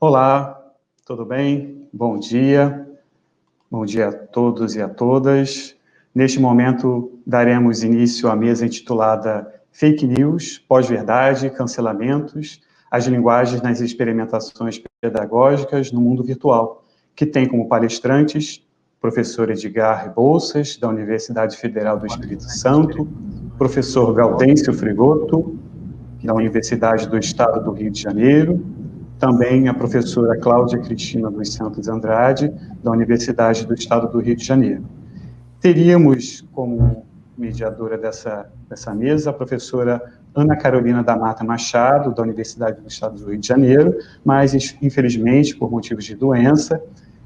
Olá, tudo bem? Bom dia a todos e a todas. Neste momento, daremos início à mesa intitulada Fake News, Pós-Verdade, Cancelamentos, as linguagens nas experimentações pedagógicas no mundo virtual, que tem como palestrantes o professor Edgar Rebouças, da Universidade Federal do Espírito Santo, professor Gaudêncio Frigoto, da Universidade do Estado do Rio de Janeiro, também a professora Cláudia Cristina dos Santos Andrade, da Universidade do Estado do Rio de Janeiro. Teríamos como mediadora dessa mesa a professora Ana Carolina da Mata Machado, da Universidade do Estado do Rio de Janeiro, mas, infelizmente, por motivos de doença,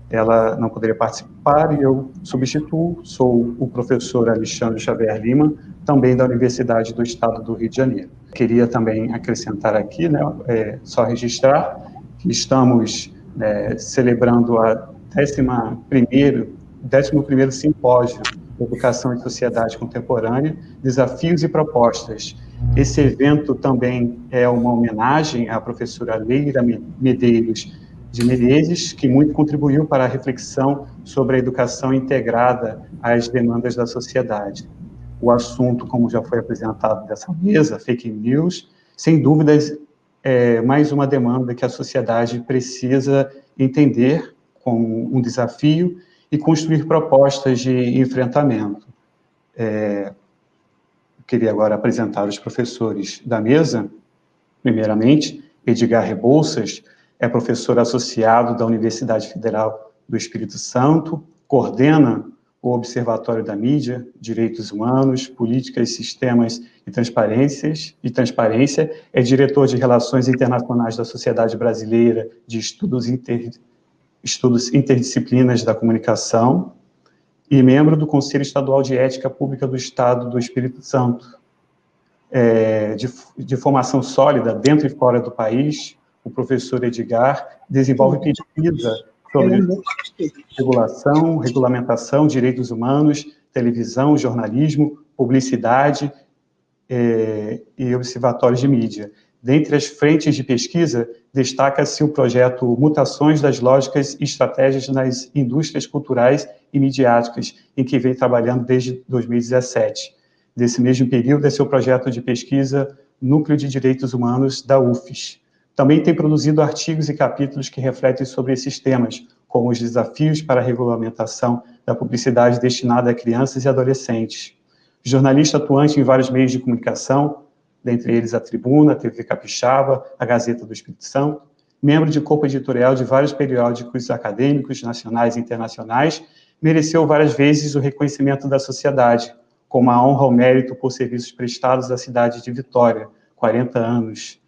ela não poderia participar e eu substituo, sou o professor Alexandre Xavier Lima, também da Universidade do Estado do Rio de Janeiro. Queria também acrescentar aqui, só registrar que estamos celebrando a 11º Simpósio de Educação e Sociedade Contemporânea, Desafios e Propostas. Esse evento também é uma homenagem à professora Leira Medeiros de Menezes, que muito contribuiu para a reflexão sobre a educação integrada às demandas da sociedade. O assunto, como já foi apresentado dessa mesa, fake news, sem dúvidas, é mais uma demanda que a sociedade precisa entender como um desafio e construir propostas de enfrentamento. Eu queria agora apresentar os professores da mesa. Primeiramente, Edgar Rebouças é professor associado da Universidade Federal do Espírito Santo, coordena o Observatório da Mídia, Direitos Humanos, Políticas, Sistemas e Transparência, é diretor de Relações Internacionais da Sociedade Brasileira de Estudos Interdisciplinas da Comunicação e membro do Conselho Estadual de Ética Pública do Estado do Espírito Santo. De formação sólida dentro e fora do país, o professor Edgar desenvolve pesquisa sobre regulação, regulamentação, direitos humanos, televisão, jornalismo, publicidade e observatórios de mídia. Dentre as frentes de pesquisa, destaca-se o projeto Mutações das Lógicas e Estratégias nas Indústrias Culturais e Midiáticas, em que vem trabalhando desde 2017. Desse mesmo período é seu projeto de pesquisa Núcleo de Direitos Humanos da UFES. Também tem produzido artigos e capítulos que refletem sobre esses temas, como os desafios para a regulamentação da publicidade destinada a crianças e adolescentes. Jornalista atuante em vários meios de comunicação, dentre eles a Tribuna, a TV Capixaba, a Gazeta do Espírito Santo, membro de corpo editorial de vários periódicos acadêmicos, nacionais e internacionais, mereceu várias vezes o reconhecimento da sociedade, como a honra ao mérito por serviços prestados à cidade de Vitória, 40 anos,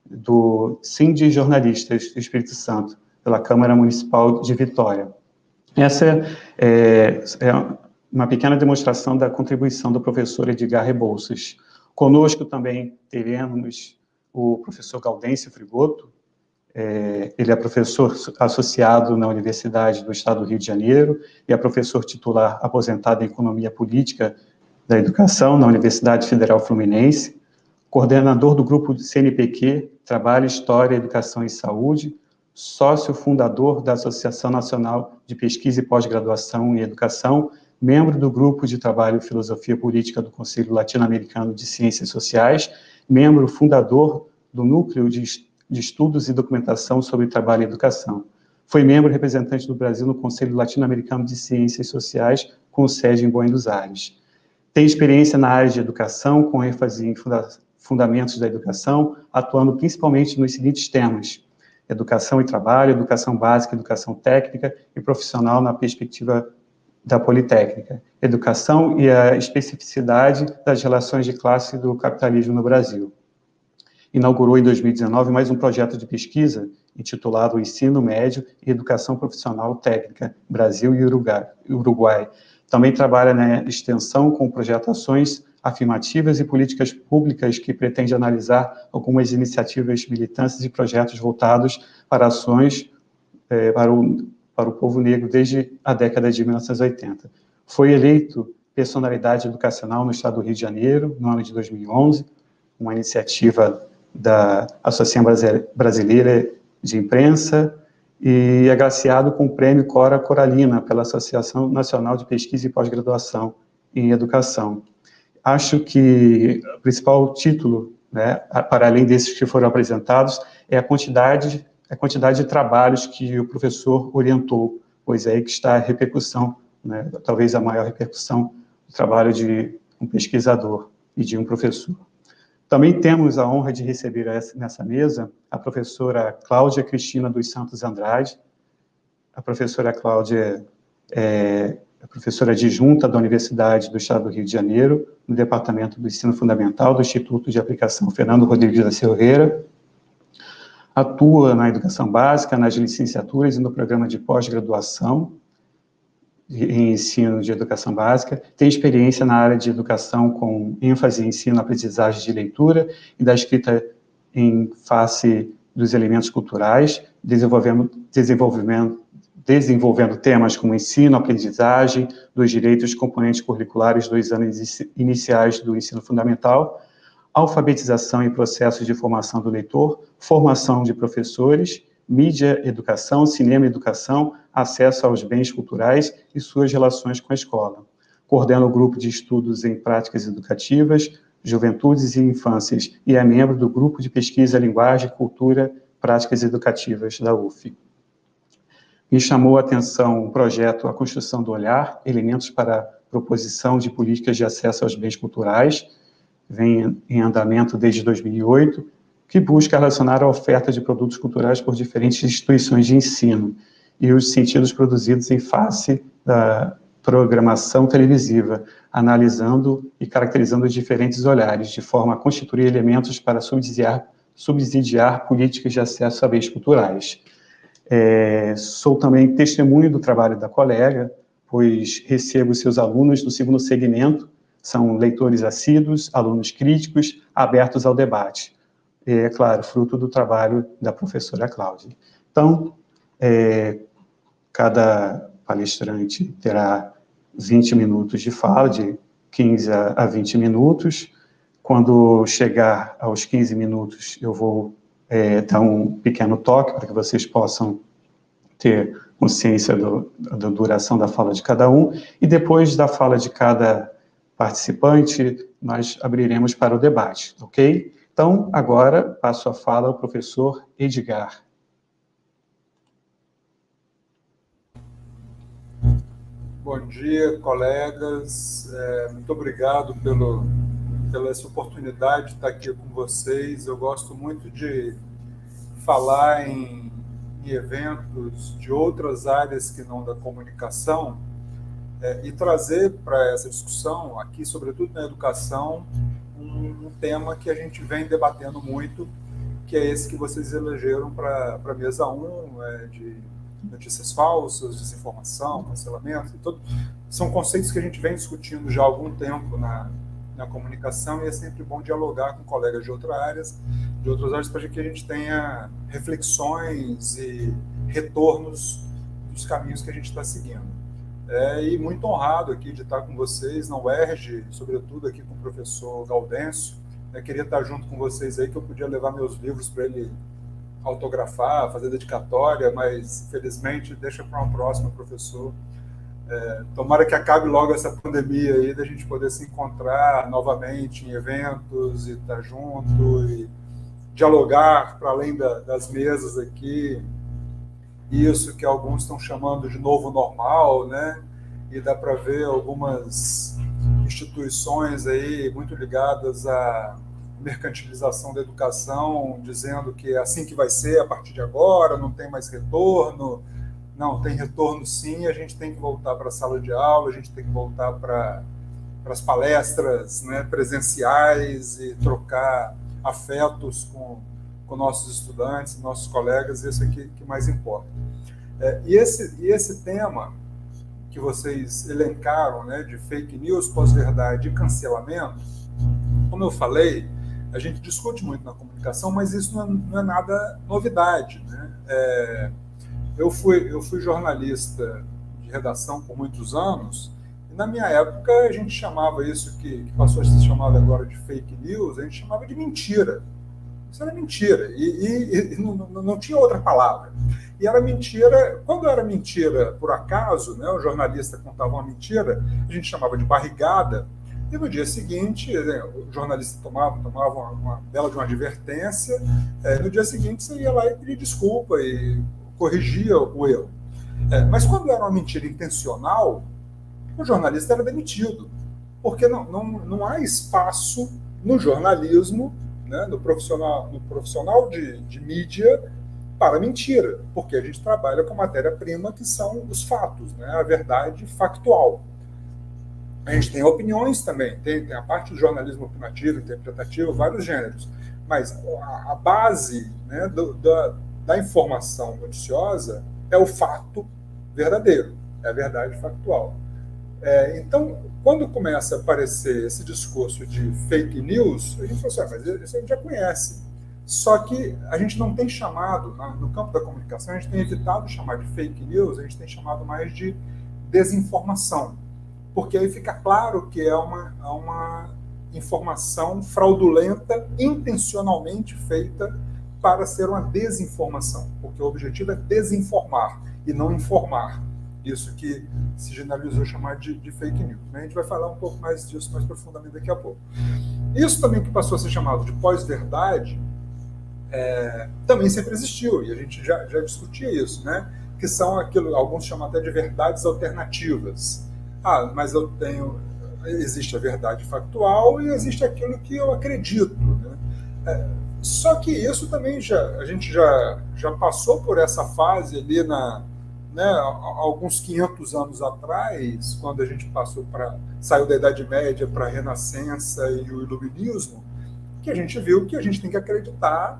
do Sindicato de Jornalistas do Espírito Santo, pela Câmara Municipal de Vitória. Essa é uma pequena demonstração da contribuição do professor Edgar Rebouças. Conosco também teremos o professor Gaudêncio Frigoto. Ele é professor associado na Universidade do Estado do Rio de Janeiro e é professor titular aposentado em Economia Política da Educação na Universidade Federal Fluminense, coordenador do grupo CNPq, Trabalho, História, Educação e Saúde, sócio fundador da Associação Nacional de Pesquisa e Pós-Graduação em Educação, membro do grupo de trabalho Filosofia Política do Conselho Latino-Americano de Ciências Sociais, membro fundador do Núcleo de Estudos e Documentação sobre Trabalho e Educação. Foi membro representante do Brasil no Conselho Latino-Americano de Ciências Sociais, com sede em Buenos Aires. Tem experiência na área de educação, com ênfase em fundamentos da educação, atuando principalmente nos seguintes temas: educação e trabalho, educação básica, educação técnica e profissional na perspectiva da Politécnica, educação e a especificidade das relações de classe do capitalismo no Brasil. Inaugurou em 2019 mais um projeto de pesquisa intitulado Ensino Médio e Educação Profissional Técnica, Brasil e Uruguai. Também trabalha na extensão com o projeto Ações Afirmativas e Políticas Públicas, que pretende analisar algumas iniciativas militantes e projetos voltados para ações para o povo negro desde a década de 1980. Foi eleito personalidade educacional no Estado do Rio de Janeiro, no ano de 2011, uma iniciativa da Associação Brasileira de Imprensa e agraciado com o Prêmio Cora Coralina pela Associação Nacional de Pesquisa e Pós-Graduação em Educação. Acho que o principal título, né, para além desses que foram apresentados, é a quantidade de trabalhos que o professor orientou, pois é aí que está a repercussão, né, talvez a maior repercussão do trabalho de um pesquisador e de um professor. Também temos a honra de receber nessa mesa a professora Cláudia Cristina dos Santos Andrade. A professora Cláudia é professora adjunta da Universidade do Estado do Rio de Janeiro, no Departamento do Ensino Fundamental do Instituto de Aplicação Fernando Rodrigues da Silveira. Atua na educação básica, nas licenciaturas e no programa de pós-graduação em ensino de educação básica. Tem experiência na área de educação com ênfase em ensino-aprendizagem de leitura e da escrita em face dos elementos culturais, desenvolvendo temas como ensino, aprendizagem, dos direitos componentes curriculares dos anos iniciais do ensino fundamental, alfabetização e processos de formação do leitor, formação de professores, mídia, educação, cinema, educação, acesso aos bens culturais e suas relações com a escola. Coordena o grupo de estudos em práticas educativas, juventudes e infâncias e é membro do grupo de pesquisa Linguagem, Cultura, Práticas Educativas da UF. Me chamou a atenção o projeto A Construção do Olhar, Elementos para a Proposição de Políticas de Acesso aos Bens Culturais, vem em andamento desde 2008, que busca relacionar a oferta de produtos culturais por diferentes instituições de ensino e os sentidos produzidos em face da programação televisiva, analisando e caracterizando os diferentes olhares, de forma a constituir elementos para subsidiar políticas de acesso a bens culturais. Sou também testemunho do trabalho da colega, pois recebo seus alunos do segundo segmento, são leitores assíduos, alunos críticos, abertos ao debate. É claro, fruto do trabalho da professora Cláudia. Então, cada palestrante terá 20 minutos de fala, de 15 a 20 minutos. Quando chegar aos 15 minutos, eu vou dar um pequeno toque para que vocês possam ter consciência da duração da fala de cada um, e depois da fala de cada participante, nós abriremos para o debate, ok? Então, agora, passo a fala ao professor Edgar. Bom dia, colegas. Muito obrigado pela essa oportunidade de estar aqui com vocês. Eu gosto muito de falar em eventos de outras áreas que não da comunicação e trazer para essa discussão, aqui, sobretudo na educação, um tema que a gente vem debatendo muito, que é esse que vocês elegeram para a mesa 1, de notícias falsas, desinformação, cancelamento, são conceitos que a gente vem discutindo já há algum tempo na comunicação, e é sempre bom dialogar com colegas de outras áreas, para que a gente tenha reflexões e retornos dos caminhos que a gente está seguindo. E muito honrado aqui de estar com vocês na UERJ, sobretudo aqui com o professor Gaudêncio. Queria estar junto com vocês aí, que eu podia levar meus livros para ele autografar, fazer dedicatória, mas, infelizmente, deixa para uma próxima, professor. Tomara que acabe logo essa pandemia aí, da gente poder se encontrar novamente em eventos e estar junto e dialogar para além das mesas aqui. Isso que alguns estão chamando de novo normal, né? E dá para ver algumas instituições aí muito ligadas à mercantilização da educação, dizendo que é assim que vai ser a partir de agora, não tem mais retorno. Não, tem retorno sim, a gente tem que voltar para a sala de aula, a gente tem que voltar para as palestras, né, presenciais, e trocar afetos com nossos estudantes, nossos colegas, isso aqui que mais importa. E esse tema que vocês elencaram, né, de fake news, pós-verdade e cancelamento, como eu falei, a gente discute muito na comunicação, mas isso não é nada novidade, né? Eu fui jornalista de redação por muitos anos, e na minha época a gente chamava isso que passou a ser chamado agora de fake news, a gente chamava de mentira. Isso era mentira, e não tinha outra palavra. E era mentira, quando era mentira por acaso, né, o jornalista contava uma mentira, a gente chamava de barrigada, e no dia seguinte, né, o jornalista tomava uma bela de uma advertência, no dia seguinte você ia lá e pedia desculpa e corrigia o erro. Mas quando era uma mentira intencional, o jornalista era demitido, porque não há espaço no jornalismo, né, no profissional de mídia, para mentira, porque a gente trabalha com matéria-prima que são os fatos, né, a verdade factual. A gente tem opiniões também, tem a parte do jornalismo opinativo, interpretativo, vários gêneros, mas a base, né, da informação noticiosa é o fato verdadeiro, é a verdade factual. Então, quando começa a aparecer esse discurso de fake news, a gente fala assim, mas isso a gente já conhece. Só que a gente não tem chamado, no campo da comunicação, a gente tem evitado chamar de fake news, a gente tem chamado mais de desinformação. Porque aí fica claro que é uma informação fraudulenta, intencionalmente feita para ser uma desinformação, porque o objetivo é desinformar e não informar. Isso que se generalizou chamar de fake news. A gente vai falar um pouco mais disso mais profundamente daqui a pouco. Isso também que passou a ser chamado de pós-verdade, também sempre existiu, e a gente já discutia isso, né? Que são aquilo, alguns chamam até de verdades alternativas. Mas existe a verdade factual e existe aquilo que eu acredito, né? Só que isso também a gente já passou por essa fase ali né, alguns 500 anos atrás, quando a gente saiu da Idade Média para a Renascença e o Iluminismo, que a gente viu que a gente tem que acreditar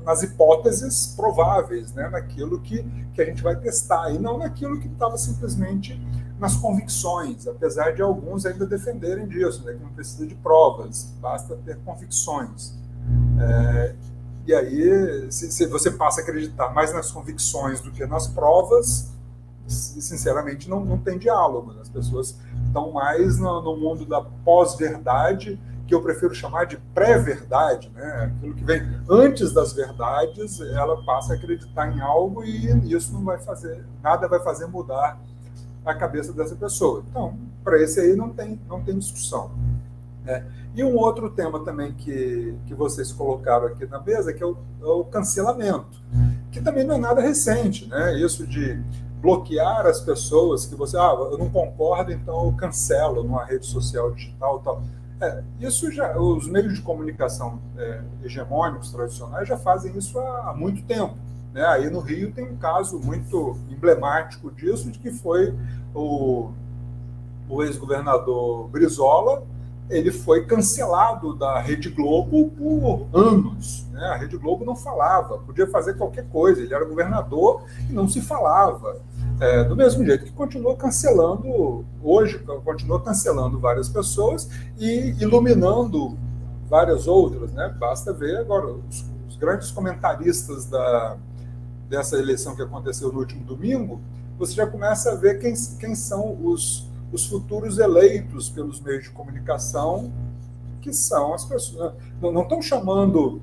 nas hipóteses prováveis, né, naquilo que a gente vai testar, e não naquilo que estava simplesmente nas convicções, apesar de alguns ainda defenderem disso, né, que não precisa de provas, basta ter convicções. E aí, se você passa a acreditar mais nas convicções do que nas provas, sinceramente não tem diálogo. As pessoas estão mais no mundo da pós-verdade, que eu prefiro chamar de pré-verdade, né? Aquilo que vem antes das verdades, ela passa a acreditar em algo e isso nada vai fazer mudar a cabeça dessa pessoa. Então, para esse aí não tem discussão. E um outro tema também que vocês colocaram aqui na mesa, que é o cancelamento, que também não é nada recente, né? Isso de bloquear as pessoas que eu não concordo, então eu cancelo numa rede social digital e tal. Isso os meios de comunicação hegemônicos, tradicionais, já fazem isso há muito tempo, né? Aí no Rio tem um caso muito emblemático disso, de que foi o ex-governador Brizola. Ele foi cancelado da Rede Globo por anos, né? A Rede Globo não falava, podia fazer qualquer coisa, ele era governador e não se falava. Do mesmo jeito que continua cancelando várias pessoas e iluminando várias outras, né? Basta ver agora os grandes comentaristas dessa eleição que aconteceu no último domingo, você já começa a ver quem são os futuros eleitos pelos meios de comunicação, que são as pessoas. Não estão chamando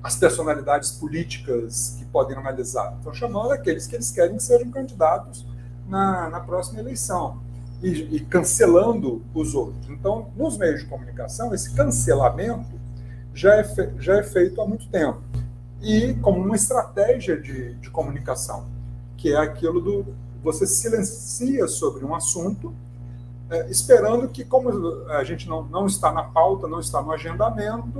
as personalidades políticas que podem analisar, estão chamando aqueles que eles querem que sejam candidatos na próxima eleição, e cancelando os outros. Então, nos meios de comunicação, esse cancelamento já é feito há muito tempo, e como uma estratégia de comunicação, que é aquilo você silencia sobre um assunto, esperando que, como a gente não está na pauta, não está no agendamento,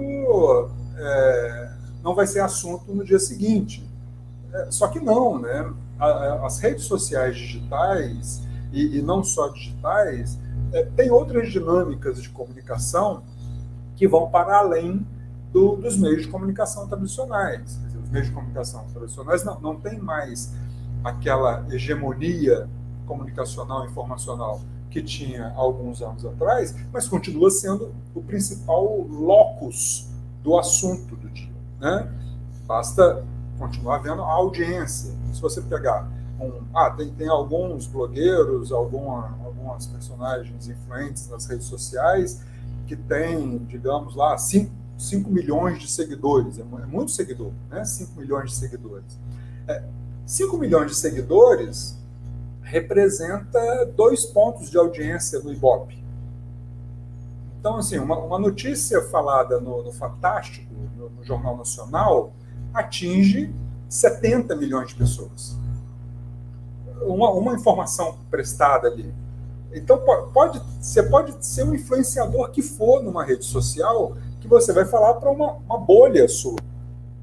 não vai ser assunto no dia seguinte. Só que não, né? As redes sociais digitais, e não só digitais, tem outras dinâmicas de comunicação que vão para além dos meios de comunicação tradicionais. Quer dizer, os meios de comunicação tradicionais não tem mais aquela hegemonia comunicacional, informacional que tinha alguns anos atrás, mas continua sendo o principal locus do assunto do dia, né? Basta continuar vendo a audiência. Se você pegar tem alguns blogueiros, algumas personagens influentes nas redes sociais que têm, digamos lá, 5 milhões de seguidores, é muito seguidor, né? 5 milhões de seguidores. 5 milhões de seguidores representa 2 pontos de audiência no Ibope. Então, assim, uma notícia falada no Fantástico, no Jornal Nacional, atinge 70 milhões de pessoas. Uma informação prestada ali. Então, você pode ser um influenciador que for numa rede social, que você vai falar para uma bolha sua.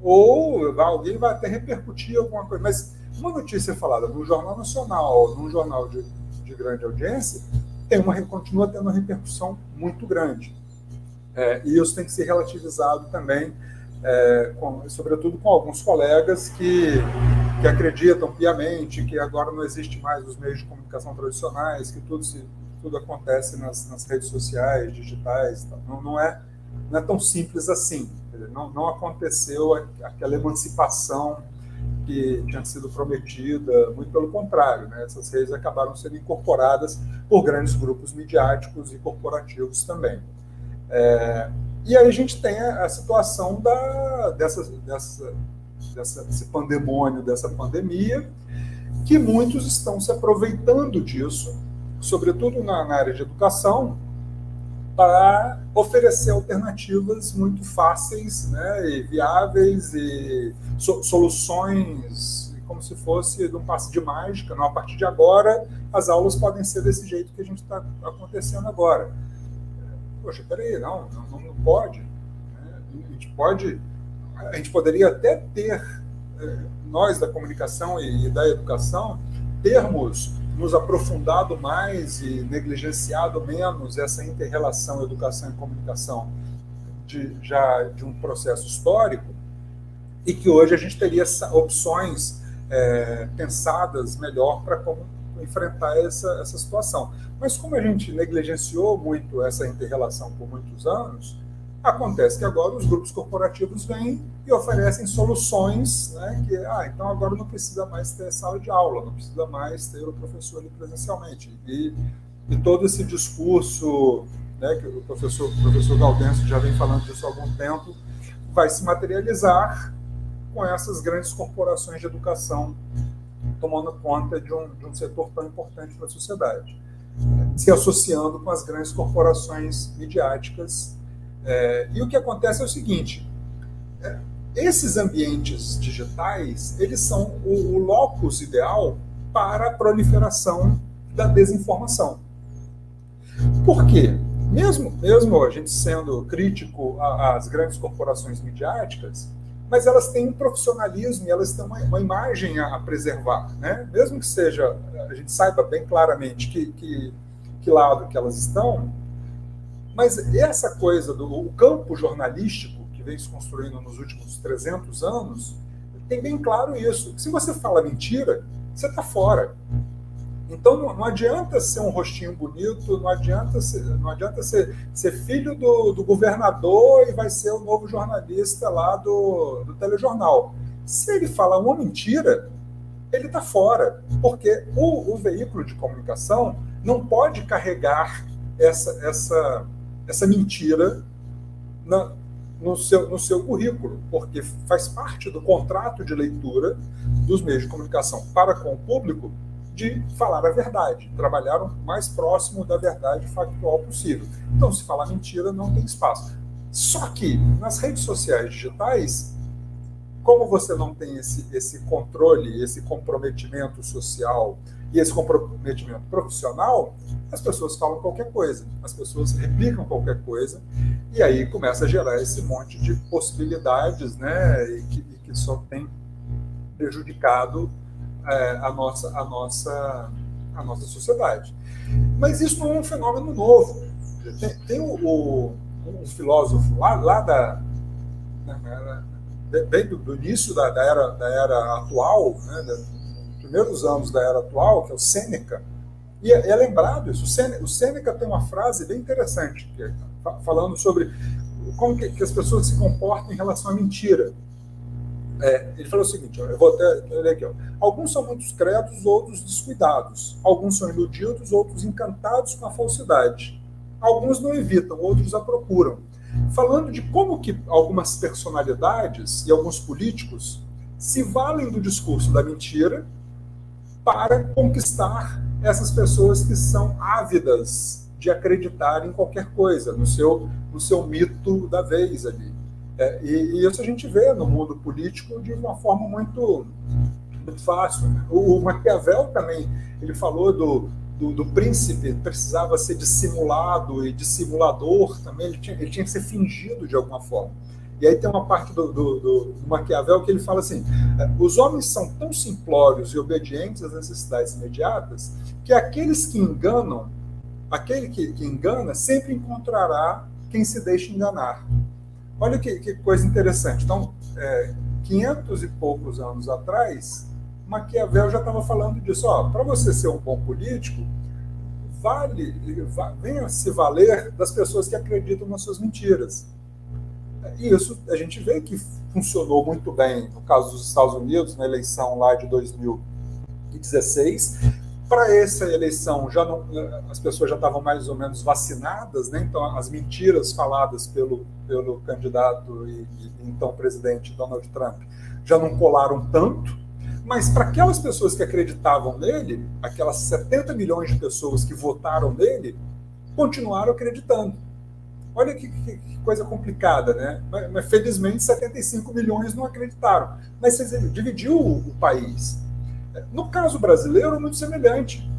Ou alguém vai até repercutir alguma coisa. Mas uma notícia falada no Jornal Nacional, num jornal de grande audiência, continua tendo uma repercussão muito grande. E isso tem que ser relativizado também, sobretudo com alguns colegas que acreditam piamente que agora não existe mais os meios de comunicação tradicionais, que tudo acontece nas redes sociais, digitais. Não é tão simples assim. Não aconteceu aquela emancipação que tinha sido prometida, muito pelo contrário, né? Essas redes acabaram sendo incorporadas por grandes grupos midiáticos e corporativos também. E aí a gente tem a situação desse pandemônio, dessa pandemia, que muitos estão se aproveitando disso, sobretudo na área de educação, para oferecer alternativas muito fáceis, né, e viáveis, e soluções como se fosse de um passe de mágica. Não, a partir de agora, as aulas podem ser desse jeito que a gente está acontecendo agora. Poxa, peraí, não pode. Né? A gente poderia até ter, nós da comunicação e da educação, termos nos aprofundado mais e negligenciado menos essa inter-relação educação e comunicação já de um processo histórico, e que hoje a gente teria opções pensadas melhor para como enfrentar essa situação. Mas como a gente negligenciou muito essa inter-relação por muitos anos, acontece que agora os grupos corporativos vêm e oferecem soluções, né, que, então agora não precisa mais ter sala de aula, não precisa mais ter o professor ali presencialmente. E todo esse discurso, né, que o professor Gaudêncio já vem falando disso há algum tempo, vai se materializar com essas grandes corporações de educação tomando conta de um setor tão importante para a sociedade, se associando com as grandes corporações midiáticas. E o que acontece é o seguinte: esses ambientes digitais, eles são o locus ideal para a proliferação da desinformação. Por quê? Mesmo a gente sendo crítico às grandes corporações midiáticas, mas elas têm um profissionalismo e elas têm uma imagem a preservar, né? Mesmo que seja, a gente saiba bem claramente que lado que elas estão, mas essa coisa do campo jornalístico que vem se construindo nos últimos 300 anos, tem bem claro isso. Se você fala mentira, você está fora. Então não adianta ser um rostinho bonito, não adianta ser filho do governador e vai ser o novo jornalista lá do telejornal. Se ele fala uma mentira, ele está fora, porque o veículo de comunicação não pode carregar essa mentira no seu currículo, porque faz parte do contrato de leitura dos meios de comunicação para com o público de falar a verdade, trabalhar o mais próximo da verdade factual possível. Então, se falar mentira, não tem espaço. Só que, nas redes sociais digitais, como você não tem esse controle, esse comprometimento social e esse comprometimento profissional, as pessoas falam qualquer coisa, as pessoas replicam qualquer coisa, e aí começa a gerar esse monte de possibilidades, né, e que só tem prejudicado a nossa sociedade. Mas isso não é um fenômeno novo. Tem um filósofo bem do início da era atual, né, dos primeiros anos da era atual, que é o Sêneca, e é lembrado isso. O Sêneca tem uma frase bem interessante, falando sobre como que as pessoas se comportam em relação à mentira. Ele falou o seguinte, eu vou até ler aqui. Alguns são muito credos, outros descuidados. Alguns são iludidos, outros encantados com a falsidade. Alguns não evitam, outros a procuram. falando de como que algumas personalidades e alguns políticos se valem do discurso da mentira para conquistar essas pessoas que são ávidas de acreditar em qualquer coisa, no seu mito da vez ali. E isso a gente vê no mundo político de uma forma muito fácil, né? O Maquiavel também, ele falou do príncipe, precisava ser dissimulado e dissimulador também, ele tinha que ser fingido de alguma forma. E aí tem uma parte do Maquiavel que ele fala assim: os homens são tão simplórios e obedientes às necessidades imediatas que aqueles que enganam, aquele que engana sempre encontrará quem se deixa enganar. Olha que coisa interessante. Então, 500 e poucos anos atrás, Maquiavel já estava falando disso. Para você ser um bom político, venha se valer das pessoas que acreditam nas suas mentiras. E isso a gente vê que funcionou muito bem no caso dos Estados Unidos, na eleição lá de 2016. Para essa eleição, as pessoas já estavam mais ou menos vacinadas, né? Então as mentiras faladas pelo candidato e então presidente Donald Trump já não colaram tanto, mas para aquelas pessoas que acreditavam nele, aquelas 70 milhões de pessoas que votaram nele, continuaram acreditando. Olha que coisa complicada, né? Mas felizmente 75 milhões não acreditaram. Mas você dividiu o país. No caso brasileiro, é muito semelhante.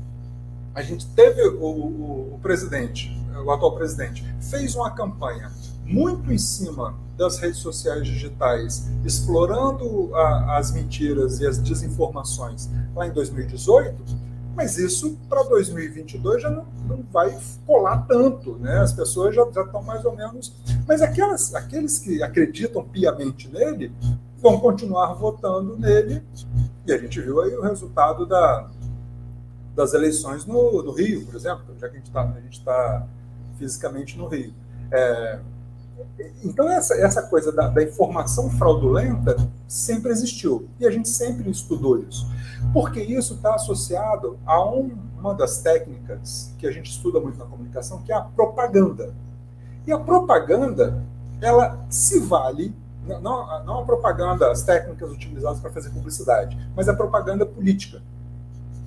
A gente teve o presidente, o atual presidente, fez uma campanha muito em cima das redes sociais digitais, explorando as mentiras e as desinformações lá em 2018, mas isso para 2022 já não vai colar tanto, né? As pessoas já estão mais ou menos... Mas aqueles que acreditam piamente nele vão continuar votando nele, e a gente viu aí o resultado das eleições no Rio, por exemplo, já que a gente está fisicamente no Rio. Então, essa coisa da informação fraudulenta sempre existiu, e a gente sempre estudou isso, porque isso está associado a uma das técnicas que a gente estuda muito na comunicação, que é a propaganda. E a propaganda, ela se vale, não a propaganda, as técnicas utilizadas para fazer publicidade, mas a propaganda política.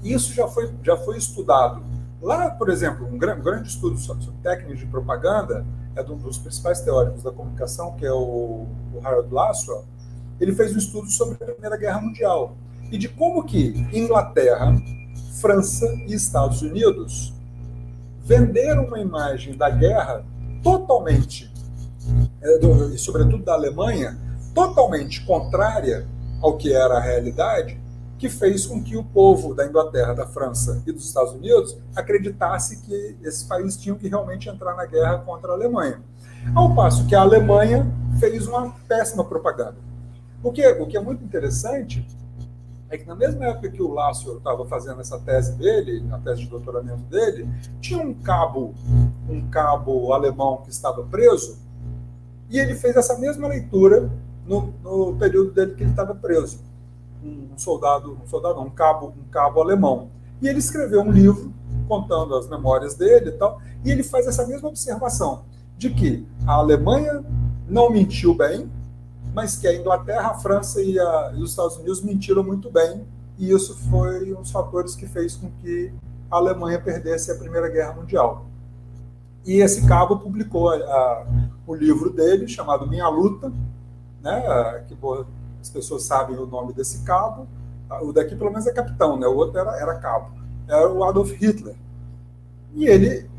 Isso já foi estudado. Lá, por exemplo, um grande estudo sobre técnicas de propaganda é de um dos principais teóricos da comunicação, que é o Harold Lasswell. Ele fez um estudo sobre a Primeira Guerra Mundial e de como que Inglaterra, França e Estados Unidos venderam uma imagem da guerra totalmente, e sobretudo da Alemanha, totalmente contrária ao que era a realidade, que fez com que o povo da Inglaterra, da França e dos Estados Unidos acreditasse que esses países tinham que realmente entrar na guerra contra a Alemanha. Ao passo que a Alemanha fez uma péssima propaganda. O que é muito interessante é que na mesma época que o Lasswell estava fazendo essa tese dele, a tese de doutoramento dele, tinha um cabo alemão que estava preso, e ele fez essa mesma leitura no período dele que ele estava preso. Um cabo alemão. E ele escreveu um livro contando as memórias dele e tal, e ele faz essa mesma observação, de que a Alemanha não mentiu bem, mas que a Inglaterra, a França e os Estados Unidos mentiram muito bem, e isso foi um dos fatores que fez com que a Alemanha perdesse a Primeira Guerra Mundial. E esse cabo publicou o livro dele, chamado Minha Luta, né, que as pessoas sabem o nome desse cabo. O daqui, pelo menos, é capitão, né? O outro era cabo. Era o Adolf Hitler. E ele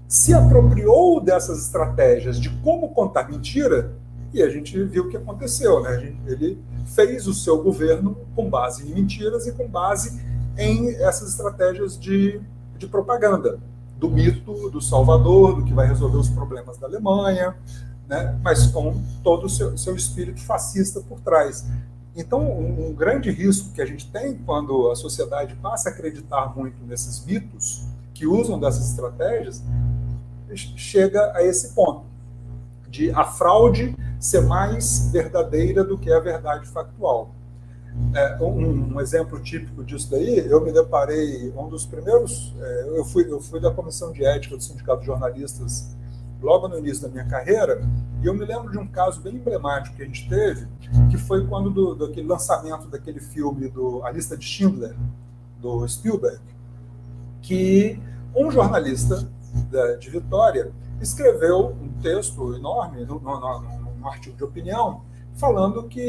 se apropriou dessas estratégias de como contar mentira, e a gente viu o que aconteceu, né? Ele fez o seu governo com base em mentiras e com base em essas estratégias de propaganda, do mito do Salvador, do que vai resolver os problemas da Alemanha, né? Mas com todo o seu espírito fascista por trás. Então, um grande risco que a gente tem quando a sociedade passa a acreditar muito nesses mitos que usam dessas estratégias, chega a esse ponto de a fraude ser mais verdadeira do que a verdade factual. Um exemplo típico disso daí, eu me deparei, um dos primeiros, eu fui da comissão de ética do Sindicato de Jornalistas logo no início da minha carreira, e eu me lembro de um caso bem emblemático que a gente teve, que foi quando daquele lançamento daquele filme A Lista de Schindler, do Spielberg, que um jornalista de Vitória escreveu um texto enorme, num artigo de opinião, falando que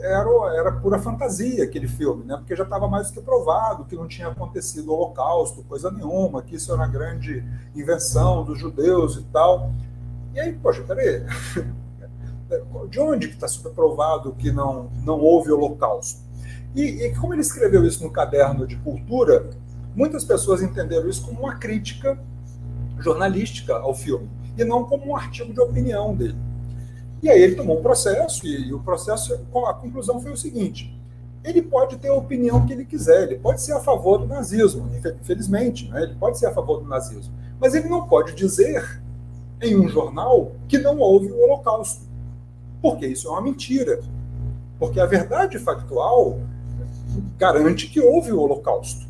era pura fantasia aquele filme, né? Porque já estava mais do que provado que não tinha acontecido o Holocausto, coisa nenhuma, que isso era uma grande invenção dos judeus e tal. E aí, poxa, peraí, de onde que está super provado que não houve Holocausto? E como ele escreveu isso no caderno de cultura, muitas pessoas entenderam isso como uma crítica jornalística ao filme, e não como um artigo de opinião dele. E aí ele tomou um processo, e o processo, a conclusão foi o seguinte: ele pode ter a opinião que ele quiser, ele pode ser a favor do nazismo, infelizmente, né? Ele pode ser a favor do nazismo, mas ele não pode dizer em um jornal que não houve o Holocausto, porque isso é uma mentira, porque a verdade factual garante que houve o Holocausto,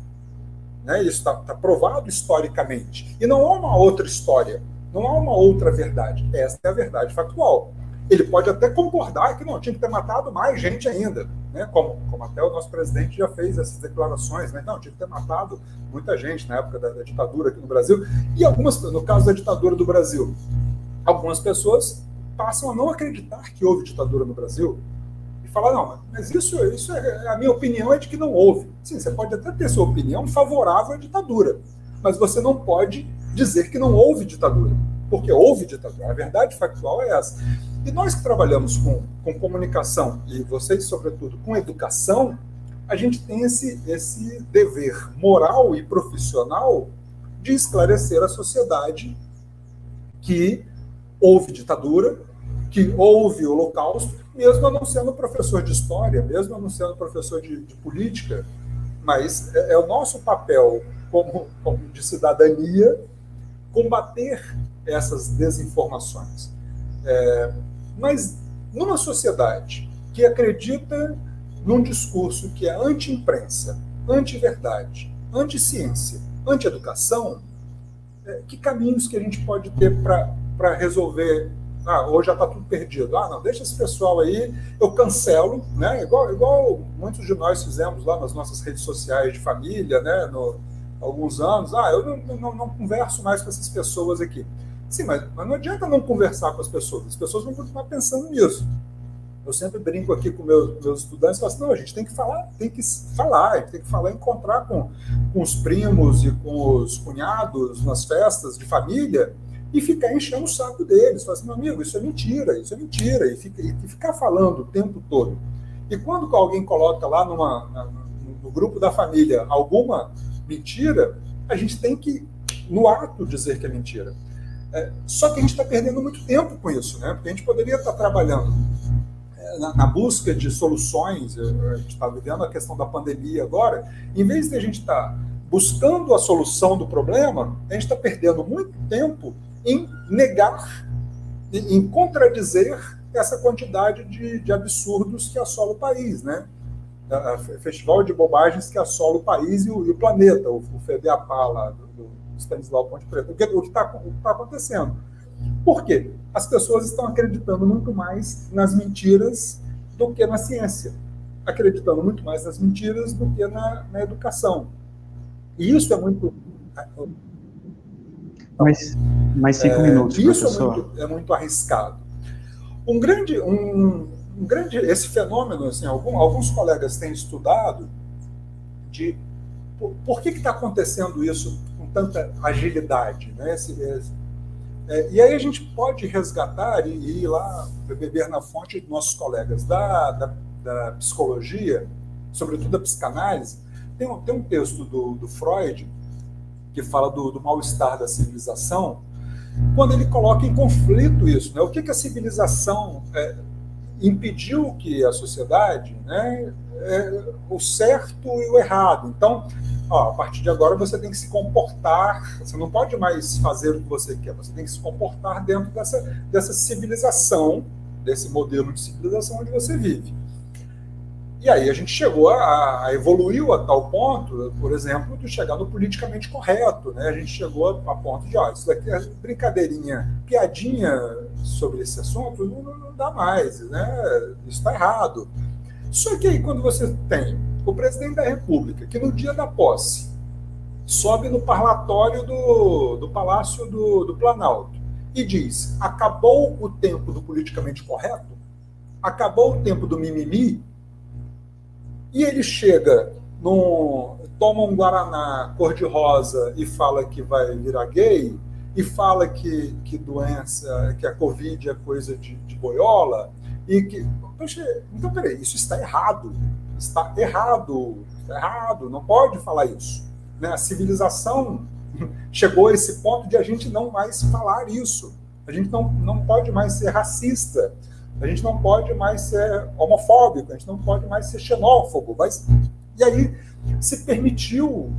né? Isso está provado historicamente, e não há uma outra história, não há uma outra verdade, essa é a verdade factual. Ele pode até concordar que não tinha que ter matado mais gente ainda, né? Como até o nosso presidente já fez essas declarações, né? Não, tinha que ter matado muita gente na época da ditadura aqui no Brasil. E no caso da ditadura do Brasil, algumas pessoas passam a não acreditar que houve ditadura no Brasil e falar, não, mas isso a minha opinião é de que não houve. Sim, você pode até ter sua opinião favorável à ditadura, mas você não pode dizer que não houve ditadura, porque houve ditadura. A verdade factual é essa. E nós que trabalhamos com comunicação, e vocês, sobretudo, com educação, a gente tem esse dever moral e profissional de esclarecer a sociedade que houve ditadura, que houve Holocausto, mesmo eu não sendo professor de história, mesmo eu não sendo professor de política, mas é o nosso papel como de cidadania combater essas desinformações. Mas numa sociedade que acredita num discurso que é anti-imprensa, anti-verdade, anti-ciência, anti-educação, que caminhos que a gente pode ter para resolver? Hoje já está tudo perdido. Não, deixa esse pessoal aí, eu cancelo, né? Igual muitos de nós fizemos lá nas nossas redes sociais de família, né? Alguns anos. Eu não converso mais com essas pessoas aqui. Sim, mas não adianta não conversar com as pessoas vão continuar pensando nisso. Eu sempre brinco aqui com meus estudantes e falo assim, não, a gente tem que falar, a gente tem que falar, encontrar com os primos e com os cunhados nas festas de família e ficar enchendo o saco deles. Falar assim, meu amigo, isso é mentira, e ficar falando o tempo todo. E quando alguém coloca lá no grupo da família alguma mentira, a gente tem que, no ato, dizer que é mentira. Só que a gente está perdendo muito tempo com isso, né? Porque a gente poderia estar trabalhando na busca de soluções. A gente está vivendo a questão da pandemia agora. Em vez de a gente estar buscando a solução do problema, a gente está perdendo muito tempo em negar, em contradizer essa quantidade de absurdos que assola o país, né? Festival de bobagens que assola o país e o planeta, o FEBEAPA lá do Stanislau Ponte Preta. O que está acontecendo? Por quê? As pessoas estão acreditando muito mais nas mentiras do que na ciência, acreditando muito mais nas mentiras do que na educação. E isso é muito... Mais 5 minutos, isso professor. É muito arriscado. Esse fenômeno, assim, alguns colegas têm estudado de por que está acontecendo isso com tanta agilidade, né? E aí a gente pode resgatar e ir lá beber na fonte de nossos colegas da psicologia, sobretudo da psicanálise. Tem um texto do Freud que fala do mal-estar da civilização, quando ele coloca em conflito isso, né? O que a civilização impediu que a sociedade, né, o certo e o errado. Então, a partir de agora você tem que se comportar, você não pode mais fazer o que você quer, você tem que se comportar dentro dessa civilização, desse modelo de civilização onde você vive. E aí a gente chegou evoluiu a tal ponto, por exemplo, de chegar no politicamente correto, né? A gente chegou a ponto de, isso daqui é brincadeirinha, piadinha sobre esse assunto, não dá mais, né? Isso está errado. Só que aí quando você tem o presidente da República, que no dia da posse sobe no parlatório do Palácio do Planalto e diz: acabou o tempo do politicamente correto, acabou o tempo do mimimi, e ele chega, toma um guaraná cor-de-rosa e fala que vai virar gay, e fala que doença, que a Covid é coisa de boiola, e que... Poxa, então, peraí, isso está errado. Está errado, não pode falar isso. Né? A civilização chegou a esse ponto de a gente não mais falar isso. A gente não pode mais ser racista. A gente não pode mais ser homofóbico. A gente não pode mais ser xenófobo. E aí se permitiu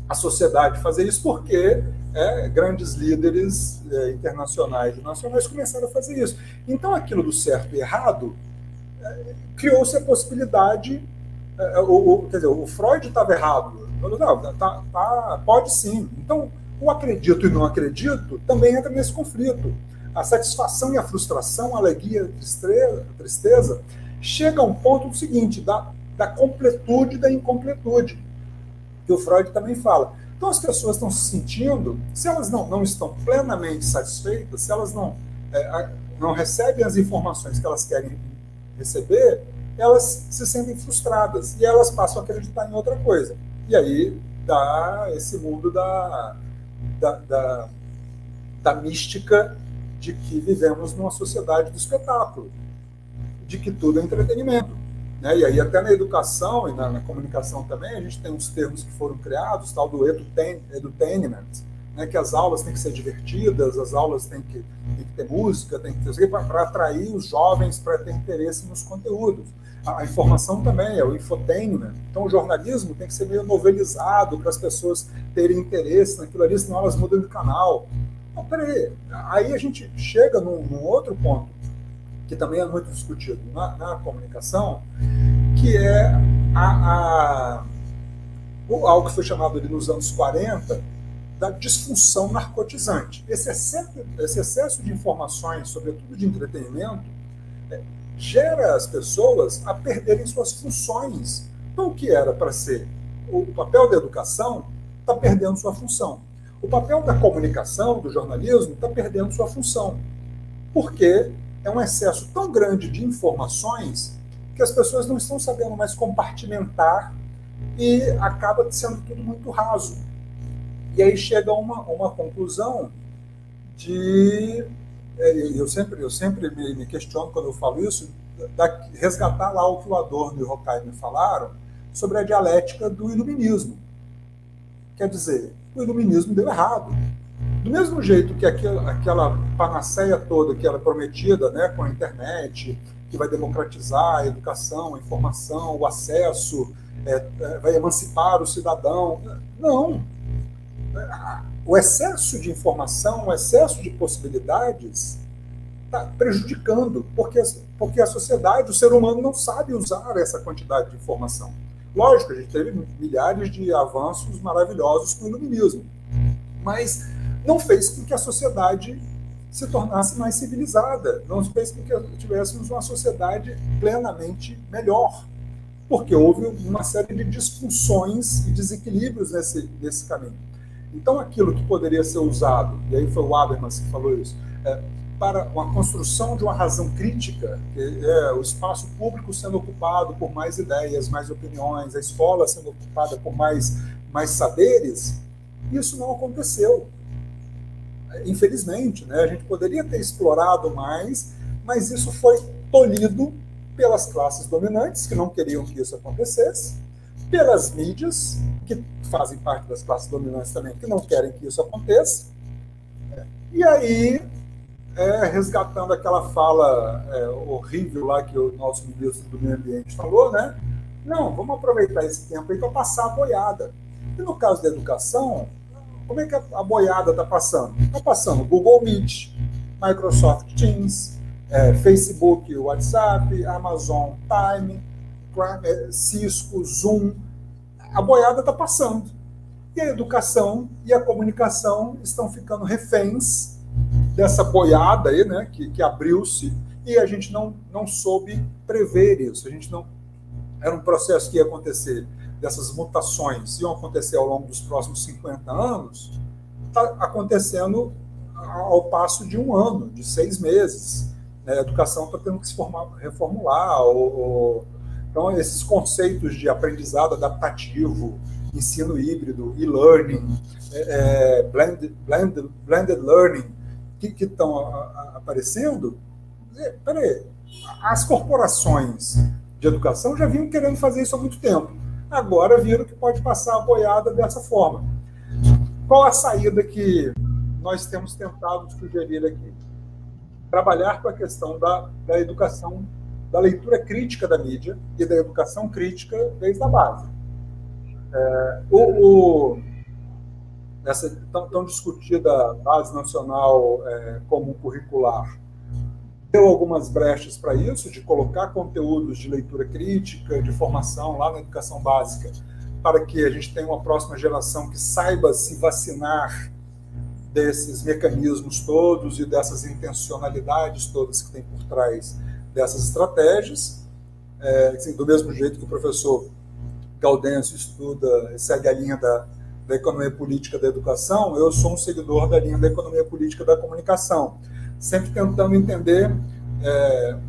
a sociedade fazer isso porque grandes líderes internacionais e nacionais começaram a fazer isso. Então, aquilo do certo e errado criou-se a possibilidade... quer dizer, o Freud estava errado. Não, pode sim. Então, o acredito e não acredito também entra nesse conflito. A satisfação e a frustração, a alegria e a tristeza, chega a um ponto do seguinte, da completude e da incompletude, que o Freud também fala. Então, as pessoas estão se sentindo, se elas não estão plenamente satisfeitas, se elas não recebem as informações que elas querem receber, elas se sentem frustradas e elas passam a acreditar em outra coisa. E aí dá esse mundo da mística de que vivemos numa sociedade do espetáculo, de que tudo é entretenimento. Né? E aí até na educação e na comunicação também, a gente tem uns termos que foram criados, tal do edutainment, né? Que as aulas têm que ser divertidas, as aulas têm que ter música, tem que ter para atrair os jovens para ter interesse nos conteúdos. A informação também é o infotainment. Então, o jornalismo tem que ser meio novelizado para as pessoas terem interesse naquilo ali, senão elas mudam de canal. Não, peraí. Aí a gente chega num outro ponto, que também é muito discutido na comunicação, que é algo que foi chamado ali nos anos 40 da disfunção narcotizante. Esse excesso de informações, sobretudo de entretenimento, gera as pessoas a perderem suas funções. Então, o que era para ser o papel da educação está perdendo sua função. O papel da comunicação, do jornalismo, está perdendo sua função. Porque é um excesso tão grande de informações que as pessoas não estão sabendo mais compartimentar e acaba sendo tudo muito raso. E aí chega a uma conclusão de... Eu sempre me questiono quando eu falo isso, resgatar lá o que o Adorno e o Horkheimer falaram sobre a dialética do iluminismo. Quer dizer, o iluminismo deu errado. Do mesmo jeito que aquela panaceia toda que era prometida, né, com a internet, que vai democratizar a educação, a informação, o acesso, vai emancipar o cidadão. Não. O excesso de informação, o excesso de possibilidades está prejudicando, porque a sociedade, o ser humano não sabe usar essa quantidade de informação. Lógico, a gente teve milhares de avanços maravilhosos com o iluminismo, mas não fez com que a sociedade se tornasse mais civilizada, não fez com que tivéssemos uma sociedade plenamente melhor, porque houve uma série de disfunções e desequilíbrios nesse caminho. Então, aquilo que poderia ser usado, e aí foi o Habermas que falou isso, para uma construção de uma razão crítica, que é o espaço público sendo ocupado por mais ideias, mais opiniões, a escola sendo ocupada por mais saberes, isso não aconteceu. Infelizmente, né? A gente poderia ter explorado mais, mas isso foi tolhido pelas classes dominantes, que não queriam que isso acontecesse, pelas mídias, que fazem parte das classes dominantes também, que não querem que isso aconteça. E aí, resgatando aquela fala horrível lá que o nosso ministro do Meio Ambiente falou, né? Não, vamos aproveitar esse tempo aí para passar a boiada. E no caso da educação, como é que a boiada está passando? Está passando Google Meet, Microsoft Teams, Facebook, WhatsApp, Amazon Time, Cisco, Zoom, a boiada está passando. E a educação e a comunicação estão ficando reféns dessa boiada aí, né, que abriu-se, e a gente não soube prever isso. A gente não... Era um processo que ia acontecer, dessas mutações iam acontecer ao longo dos próximos 50 anos, está acontecendo ao passo de 1 ano, de 6 meses. A educação está tendo que se reformular. Então, esses conceitos de aprendizado adaptativo, ensino híbrido, e-learning, blended learning, que estão aparecendo. Peraí, as corporações de educação já vinham querendo fazer isso há muito tempo. Agora viram que pode passar a boiada dessa forma. Qual a saída que nós temos tentado sugerir aqui? Trabalhar com a questão da educação, da leitura crítica da mídia e da educação crítica desde a base. Essa tão discutida Base Nacional Comum Curricular deu algumas brechas para isso, de colocar conteúdos de leitura crítica, de formação lá na educação básica, para que a gente tenha uma próxima geração que saiba se vacinar desses mecanismos todos e dessas intencionalidades todas que tem por trás dessas estratégias. Assim, do mesmo jeito que o professor Gaudêncio estuda, segue a linha da economia política da educação, eu sou um seguidor da linha da economia política da comunicação, sempre tentando entender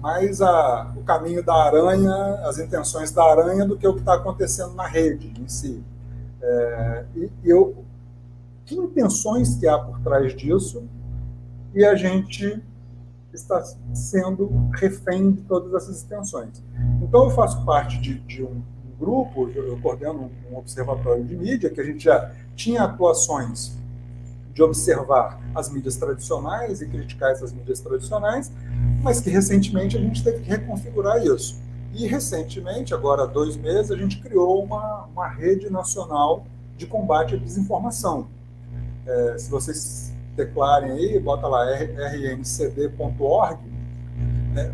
mais o caminho da aranha, as intenções da aranha, do que o que está acontecendo na rede em si. Que intenções que há por trás disso, e a gente está sendo refém de todas essas intenções. Então, eu faço parte de um grupo, eu coordeno um observatório de mídia, que a gente já tinha atuações de observar as mídias tradicionais e criticar essas mídias tradicionais, mas que recentemente a gente teve que reconfigurar isso. E recentemente, agora há 2 meses, a gente criou uma rede nacional de combate à desinformação. Se vocês teclarem aí, bota lá rncd.org,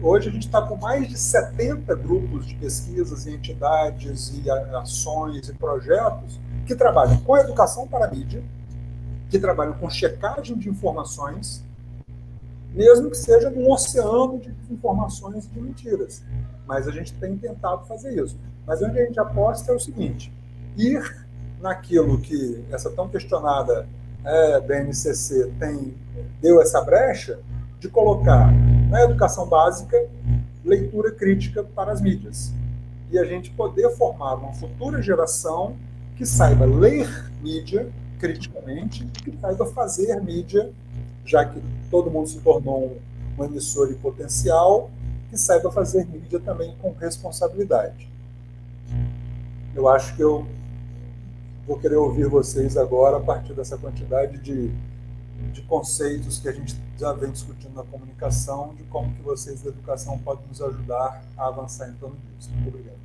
hoje a gente está com mais de 70 grupos de pesquisas e entidades e ações e projetos que trabalham com a educação para a mídia, que trabalham com checagem de informações, mesmo que seja num oceano de desinformações e de mentiras. Mas a gente tem tentado fazer isso. Mas onde a gente aposta é o seguinte: ir naquilo que essa tão questionada BNCC deu essa brecha, de colocar na educação básica leitura crítica para as mídias. E a gente poder formar uma futura geração que saiba ler mídia criticamente, que saiba fazer mídia, já que todo mundo se tornou um emissor em potencial, que saiba fazer mídia também com responsabilidade. Eu acho que eu vou querer ouvir vocês agora a partir dessa quantidade de conceitos que a gente já vem discutindo na comunicação, de como que vocês da educação podem nos ajudar a avançar em torno disso. Muito obrigado.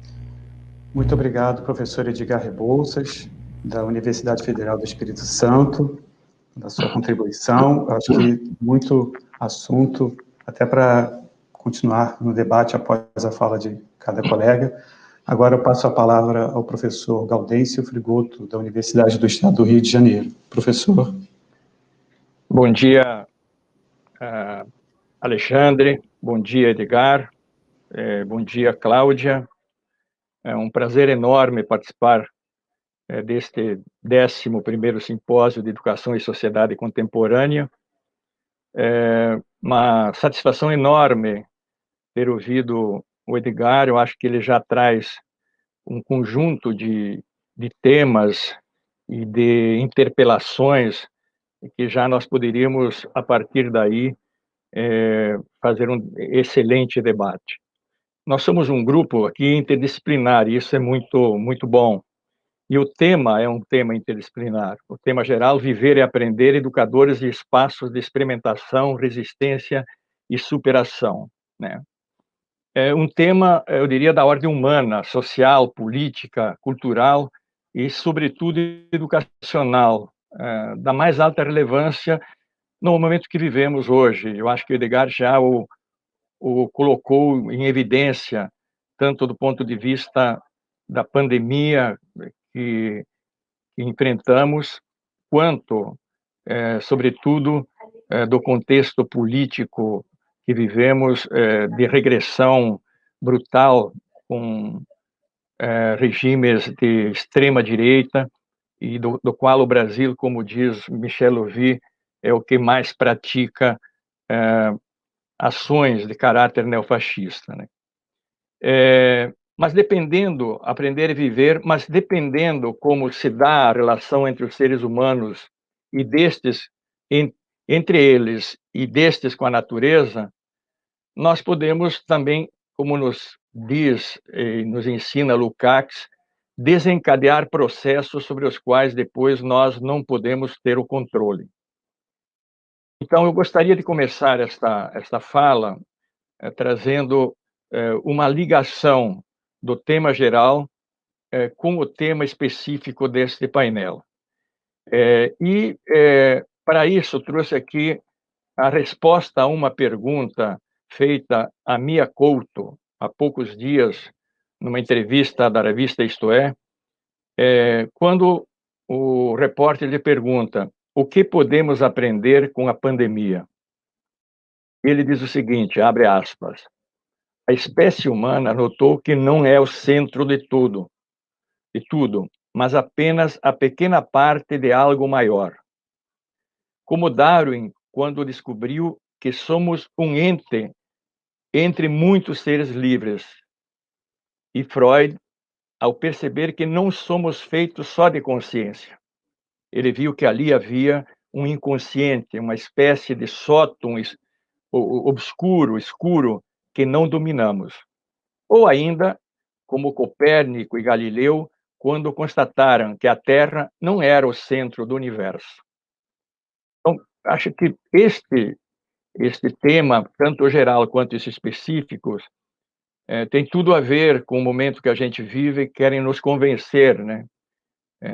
Muito obrigado, professor Edgar Rebouças, da Universidade Federal do Espírito Santo, da sua contribuição. Acho que muito assunto, até para continuar no debate após a fala de cada colega. Agora eu passo a palavra ao professor Gaudêncio Frigoto, da Universidade do Estado do Rio de Janeiro. Professor. Bom dia, Alexandre. Bom dia, Edgar. Bom dia, Cláudia. É um prazer enorme participar deste 11º Simpósio de Educação e Sociedade Contemporânea. É uma satisfação enorme ter ouvido o Edgar. Eu acho que ele já traz um conjunto de temas e de interpelações que já nós poderíamos, a partir daí, fazer um excelente debate. Nós somos um grupo aqui interdisciplinar, e isso é muito, muito bom. E o tema é um tema interdisciplinar. O tema geral: viver e aprender, educadores de espaços de experimentação, resistência e superação, né? É um tema, eu diria, da ordem humana, social, política, cultural e, sobretudo, educacional, da mais alta relevância no momento que vivemos hoje. Eu acho que o Edgar já o colocou em evidência tanto do ponto de vista da pandemia que enfrentamos, quanto, sobretudo, do contexto político que vivemos, de regressão brutal com regimes de extrema-direita, e do qual o Brasil, como diz Michel Louvi, é o que mais pratica ações de caráter neofascista, né? Mas dependendo, aprender e viver, mas dependendo como se dá a relação entre os seres humanos e destes, entre eles e destes com a natureza, nós podemos também, como nos diz e nos ensina Lukács, desencadear processos sobre os quais depois nós não podemos ter o controle. Então, eu gostaria de começar esta fala trazendo uma ligação do tema geral com o tema específico deste painel. Para isso, trouxe aqui a resposta a uma pergunta feita a Mia Couto, há poucos dias, numa entrevista da revista Isto É, quando o repórter lhe pergunta: o que podemos aprender com a pandemia? Ele diz o seguinte, abre aspas, a espécie humana notou que não é o centro de tudo, mas apenas a pequena parte de algo maior. Como Darwin, quando descobriu que somos um ente entre muitos seres livres. E Freud, ao perceber que não somos feitos só de consciência. Ele viu que ali havia um inconsciente, uma espécie de sótão obscuro, escuro, que não dominamos. Ou ainda, como Copérnico e Galileu, quando constataram que a Terra não era o centro do universo. Então, acho que este tema, tanto geral quanto esses específicos, tem tudo a ver com o momento que a gente vive e querem nos convencer, né?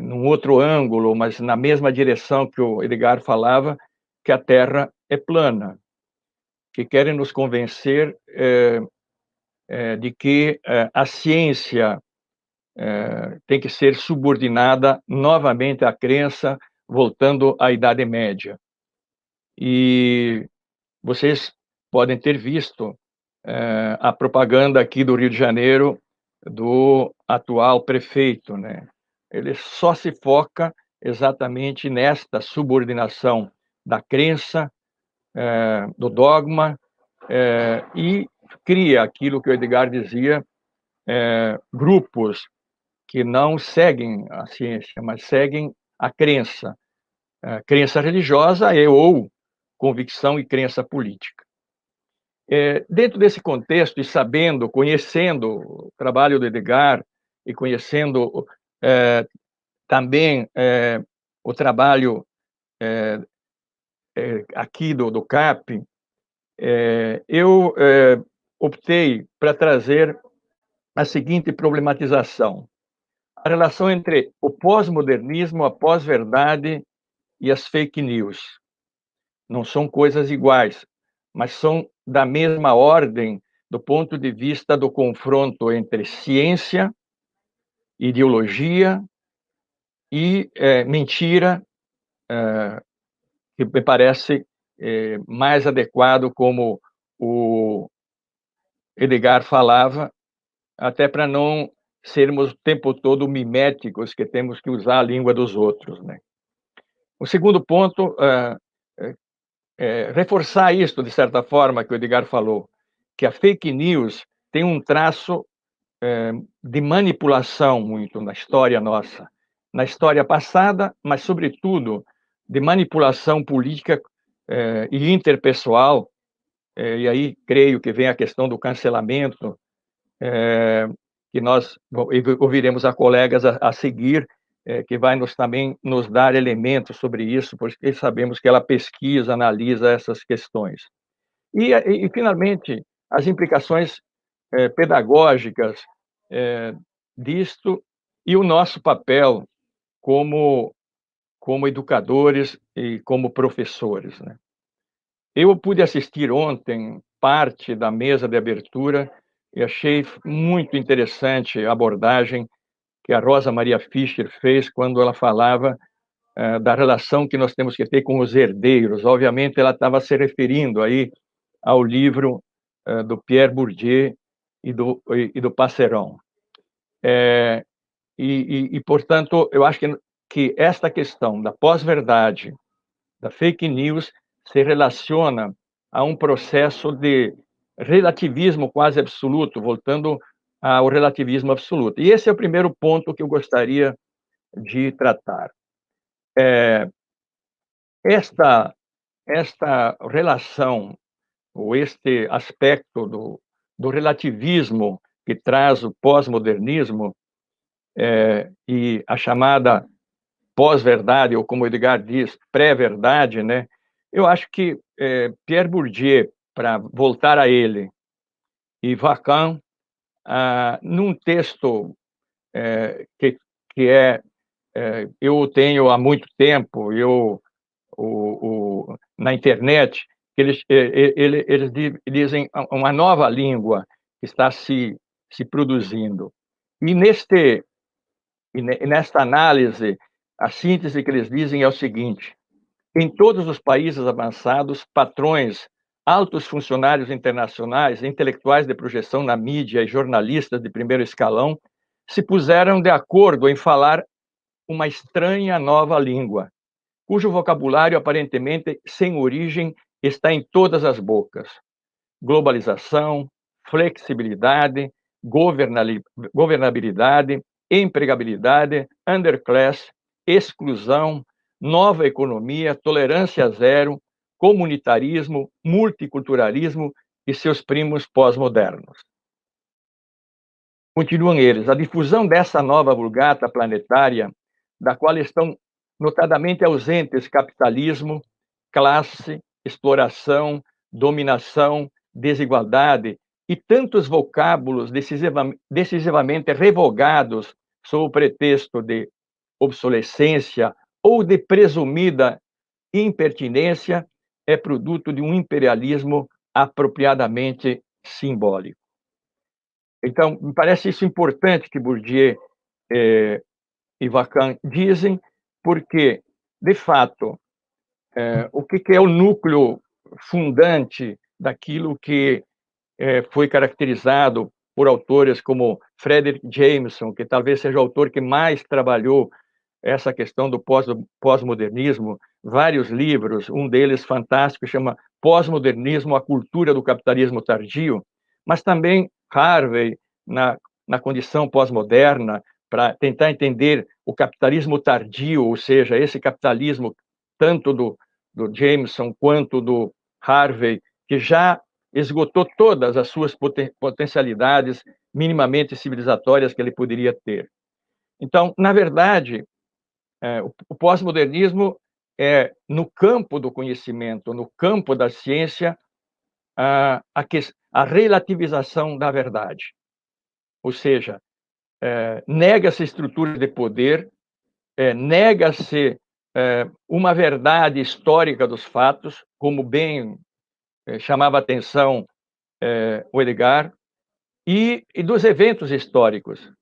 Num outro ângulo, mas na mesma direção que o Edgar falava, que a Terra é plana, que querem nos convencer de que a ciência tem que ser subordinada novamente à crença, voltando à Idade Média. E vocês podem ter visto a propaganda aqui do Rio de Janeiro do atual prefeito, né? Ele só se foca exatamente nesta subordinação da crença, do dogma, e cria aquilo que o Edgar dizia, grupos que não seguem a ciência, mas seguem a crença religiosa ou convicção e crença política. Dentro desse contexto, e sabendo, conhecendo o trabalho do Edgar, e conhecendo também o trabalho aqui do CAP, eu optei para trazer a seguinte problematização. A relação entre o pós-modernismo, a pós-verdade e as fake news. Não são coisas iguais, mas são da mesma ordem do ponto de vista do confronto entre ciência, ideologia e mentira, que me parece mais adequado, como o Edgar falava, até para não sermos o tempo todo miméticos, que temos que usar a língua dos outros, né? O segundo ponto, reforçar isso, de certa forma, que o Edgar falou, que a fake news tem um traço de manipulação muito na história nossa, na história passada, mas, sobretudo, de manipulação política e interpessoal, e aí creio que vem a questão do cancelamento, que nós ouviremos a colegas a seguir, que vai também nos dar elementos sobre isso, porque sabemos que ela pesquisa, analisa essas questões. E finalmente, as implicações pedagógicas disto e o nosso papel como educadores e como professores, né? Eu pude assistir ontem parte da mesa de abertura e achei muito interessante a abordagem que a Rosa Maria Fischer fez quando ela falava da relação que nós temos que ter com os herdeiros. Obviamente, ela estava se referindo aí ao livro do Pierre Bourdieu e do Passeron. Portanto, eu acho que esta questão da pós-verdade, da fake news, se relaciona a um processo de relativismo quase absoluto, voltando ao relativismo absoluto. E esse é o primeiro ponto que eu gostaria de tratar. Esta relação, ou este aspecto do relativismo que traz o pós-modernismo e a chamada pós-verdade, ou como Edgar diz, pré-verdade, né? Eu acho que Pierre Bourdieu, para voltar a ele, e Lacan, num texto que eu tenho há muito tempo, na internet, que eles dizem uma nova língua que está se produzindo. E nesta análise, a síntese que eles dizem é o seguinte: em todos os países avançados, patrões, altos funcionários internacionais, intelectuais de projeção na mídia e jornalistas de primeiro escalão se puseram de acordo em falar uma estranha nova língua, cujo vocabulário aparentemente sem origem está em todas as bocas. Globalização, flexibilidade, governabilidade, empregabilidade, underclass, exclusão, nova economia, tolerância zero, comunitarismo, multiculturalismo e seus primos pós-modernos. Continuam eles: a difusão dessa nova vulgata planetária, da qual estão notadamente ausentes capitalismo, classe, exploração, dominação, desigualdade e tantos vocábulos decisivamente revogados sob o pretexto de obsolescência ou de presumida impertinência, é produto de um imperialismo apropriadamente simbólico. Então, me parece isso importante que Bourdieu e Lacan dizem, porque, de fato, o que é o núcleo fundante daquilo que foi caracterizado por autores como Frederick Jameson, que talvez seja o autor que mais trabalhou essa questão do pós-modernismo, vários livros, um deles fantástico, chama Pós-Modernismo, a Cultura do Capitalismo Tardio, mas também Harvey, na condição pós-moderna, para tentar entender o capitalismo tardio, ou seja, esse capitalismo tanto do Jameson quanto do Harvey, que já esgotou todas as suas potencialidades minimamente civilizatórias que ele poderia ter. Então, na verdade, o pós-modernismo é, no campo do conhecimento, no campo da ciência, a relativização da verdade. Ou seja, nega-se estruturas de poder, nega-se uma verdade histórica dos fatos, como bem chamava a atenção o Edgar, e dos eventos históricos.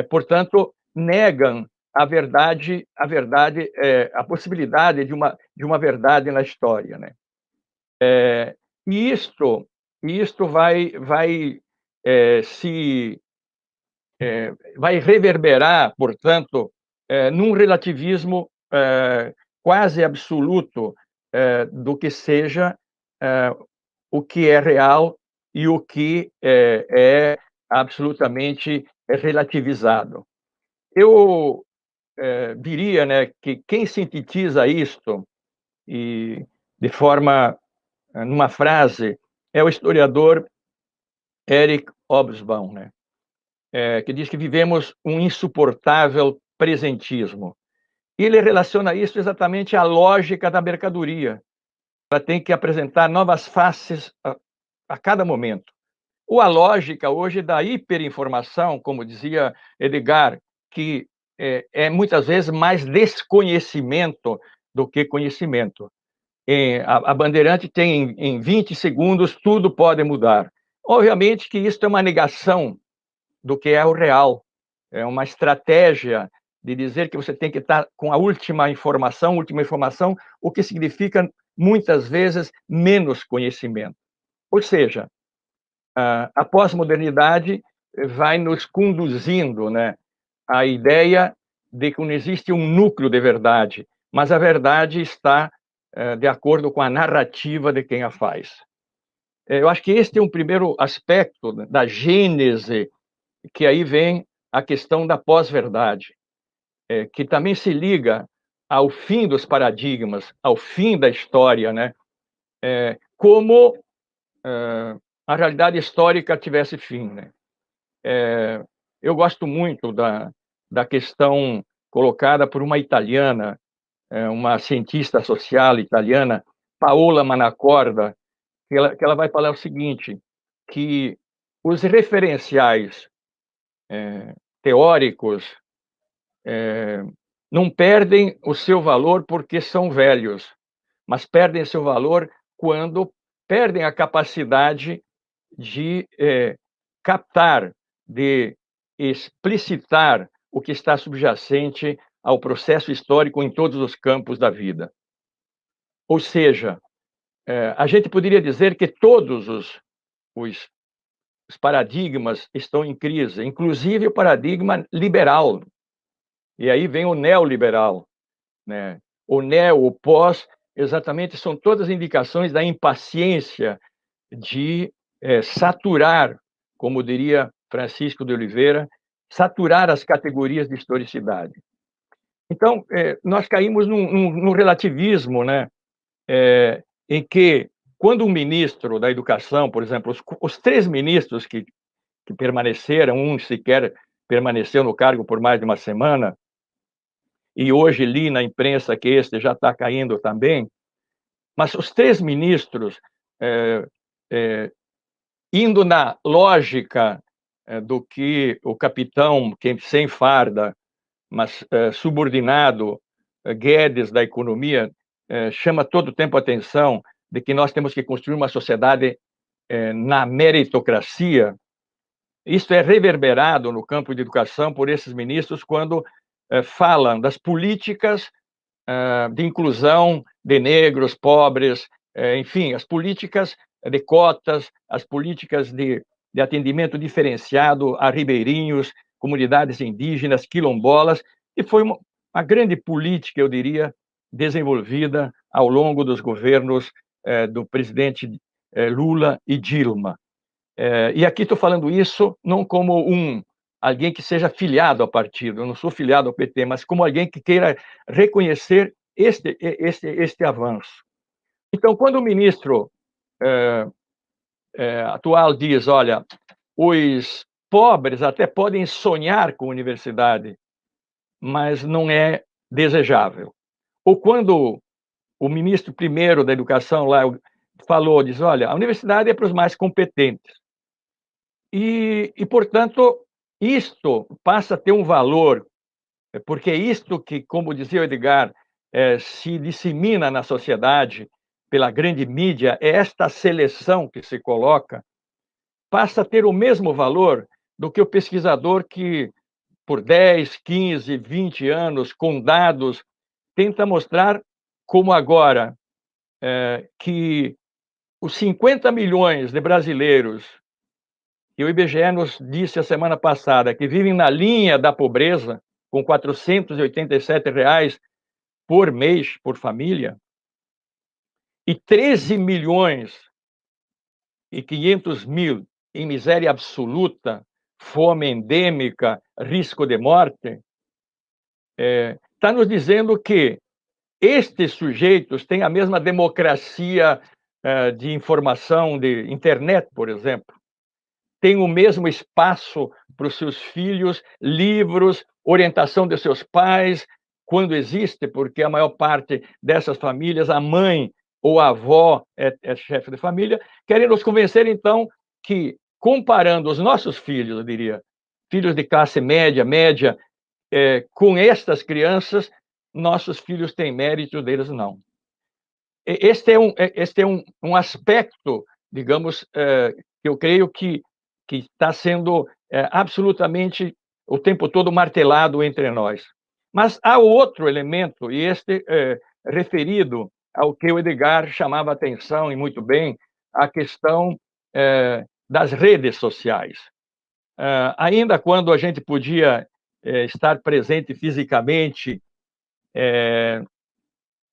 Portanto, negam a verdade, a possibilidade de uma verdade na história, né? E isto vai reverberar, portanto, num relativismo quase absoluto do que seja o que é real e o que é absolutamente relativizado. Eu diria, né, que quem sintetiza isto e de forma numa frase é o historiador Eric Hobsbawm, né, que diz que vivemos um insuportável presentismo. E ele relaciona isso exatamente à lógica da mercadoria. Ela tem que apresentar novas faces a cada momento. Ou a lógica hoje da hiperinformação, como dizia Edgar, que é muitas vezes mais desconhecimento do que conhecimento. A Bandeirante tem em 20 segundos, tudo pode mudar. Obviamente que isso é uma negação do que é o real, é uma estratégia de dizer que você tem que estar com a última informação, o que significa, muitas vezes, menos conhecimento. Ou seja, a pós-modernidade vai nos conduzindo, né, à ideia de que não existe um núcleo de verdade, mas a verdade está de acordo com a narrativa de quem a faz. Eu acho que este é um primeiro aspecto da gênese, que aí vem a questão da pós-verdade, que também se liga ao fim dos paradigmas, ao fim da história, né? Como a realidade histórica tivesse fim, né? Eu gosto muito da questão colocada por uma italiana, uma cientista social italiana, Paola Manacorda, que ela vai falar o seguinte, que os referenciais teóricos não perdem o seu valor porque são velhos, mas perdem seu valor quando perdem a capacidade de captar, de explicitar o que está subjacente ao processo histórico em todos os campos da vida. Ou seja, a gente poderia dizer que todos os paradigmas estão em crise, inclusive o paradigma liberal. E aí vem o neoliberal, né? O neo, o pós, exatamente são todas indicações da impaciência de saturar, como diria Francisco de Oliveira, saturar as categorias de historicidade. Então, nós caímos num relativismo, né? Em que, quando um ministro da Educação, por exemplo, os 3 ministros que permaneceram, um sequer permaneceu no cargo por mais de uma semana, e hoje li na imprensa que este já está caindo também, mas os 3 ministros, indo na lógica do que o capitão, que sem farda, mas subordinado, Guedes da economia, chama todo o tempo a atenção de que nós temos que construir uma sociedade na meritocracia. Isso é reverberado no campo de educação por esses ministros quando falam das políticas de inclusão de negros, pobres, enfim, as políticas de cotas, as políticas de atendimento diferenciado a ribeirinhos, comunidades indígenas, quilombolas, e foi uma grande política, eu diria, desenvolvida ao longo dos governos do presidente Lula e Dilma. E aqui estou falando isso não como alguém que seja filiado ao partido, eu não sou filiado ao PT, mas como alguém que queira reconhecer este avanço. Então, quando o ministro atual diz, olha, os pobres até podem sonhar com universidade, mas não é desejável. Ou quando o ministro primeiro da Educação lá falou, diz, olha, a universidade é para os mais competentes. E, portanto, isto passa a ter um valor, porque é isto que, como dizia o Edgar, se dissemina na sociedade pela grande mídia, é esta seleção que se coloca, passa a ter o mesmo valor do que o pesquisador que, por 10, 15, 20 anos, com dados, tenta mostrar como agora que os 50 milhões de brasileiros que o IBGE nos disse a semana passada, que vivem na linha da pobreza, com R$ 487 por mês, por família, e 13 milhões e 500 mil em miséria absoluta, fome endêmica, risco de morte, está nos dizendo que estes sujeitos têm a mesma democracia de informação, de internet, por exemplo, tem o mesmo espaço para os seus filhos, livros, orientação de seus pais, quando existe, porque a maior parte dessas famílias, a mãe ou a avó é chefe de família, querem nos convencer, então, que, comparando os nossos filhos, eu diria, filhos de classe média, com estas crianças, nossos filhos têm mérito, deles não. Este é um aspecto, digamos, eu creio que está sendo absolutamente o tempo todo martelado entre nós. Mas há outro elemento, e este referido ao que o Edgar chamava atenção, e muito bem, a questão das redes sociais. Ainda quando a gente podia estar presente fisicamente,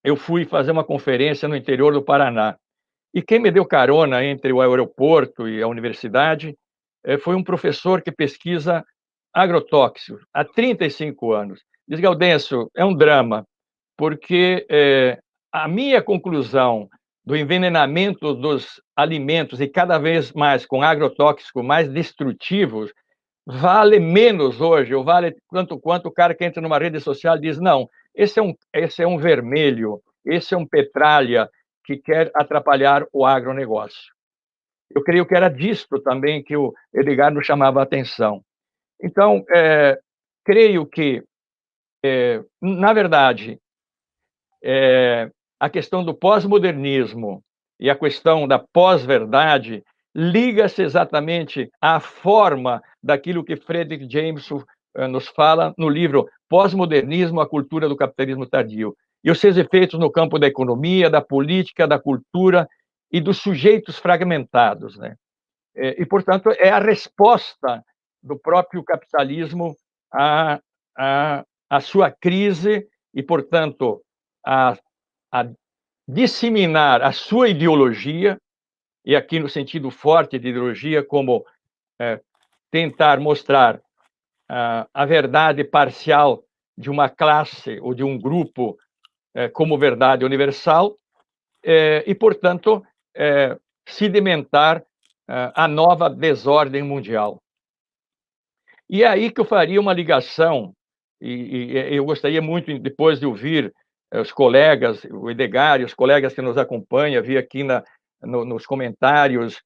eu fui fazer uma conferência no interior do Paraná. E quem me deu carona entre o aeroporto e a universidade foi um professor que pesquisa agrotóxicos há 35 anos. Diz, Gaudêncio, é um drama, porque a minha conclusão do envenenamento dos alimentos, e cada vez mais com agrotóxicos mais destrutivos, vale menos hoje, ou vale tanto quanto o cara que entra numa rede social e diz, não, esse é um vermelho, esse é um petralha que quer atrapalhar o agronegócio. Eu creio que era disto também que o Edgar nos chamava a atenção. Então, creio que, na verdade, a questão do pós-modernismo e a questão da pós-verdade liga-se exatamente à forma daquilo que Fredric Jameson nos fala no livro Pós-Modernismo, a Cultura do Capitalismo Tardio, e os seus efeitos no campo da economia, da política, da cultura e dos sujeitos fragmentados, né? E, portanto, é a resposta do próprio capitalismo à sua crise e, portanto, a disseminar a sua ideologia, e aqui no sentido forte de ideologia, como tentar mostrar a verdade parcial de uma classe ou de um grupo como verdade universal, e, portanto, sedimentar a nova desordem mundial. E é aí que eu faria uma ligação, e eu gostaria muito, depois de ouvir os colegas, o Edgar e os colegas que nos acompanham, vi aqui nos comentários,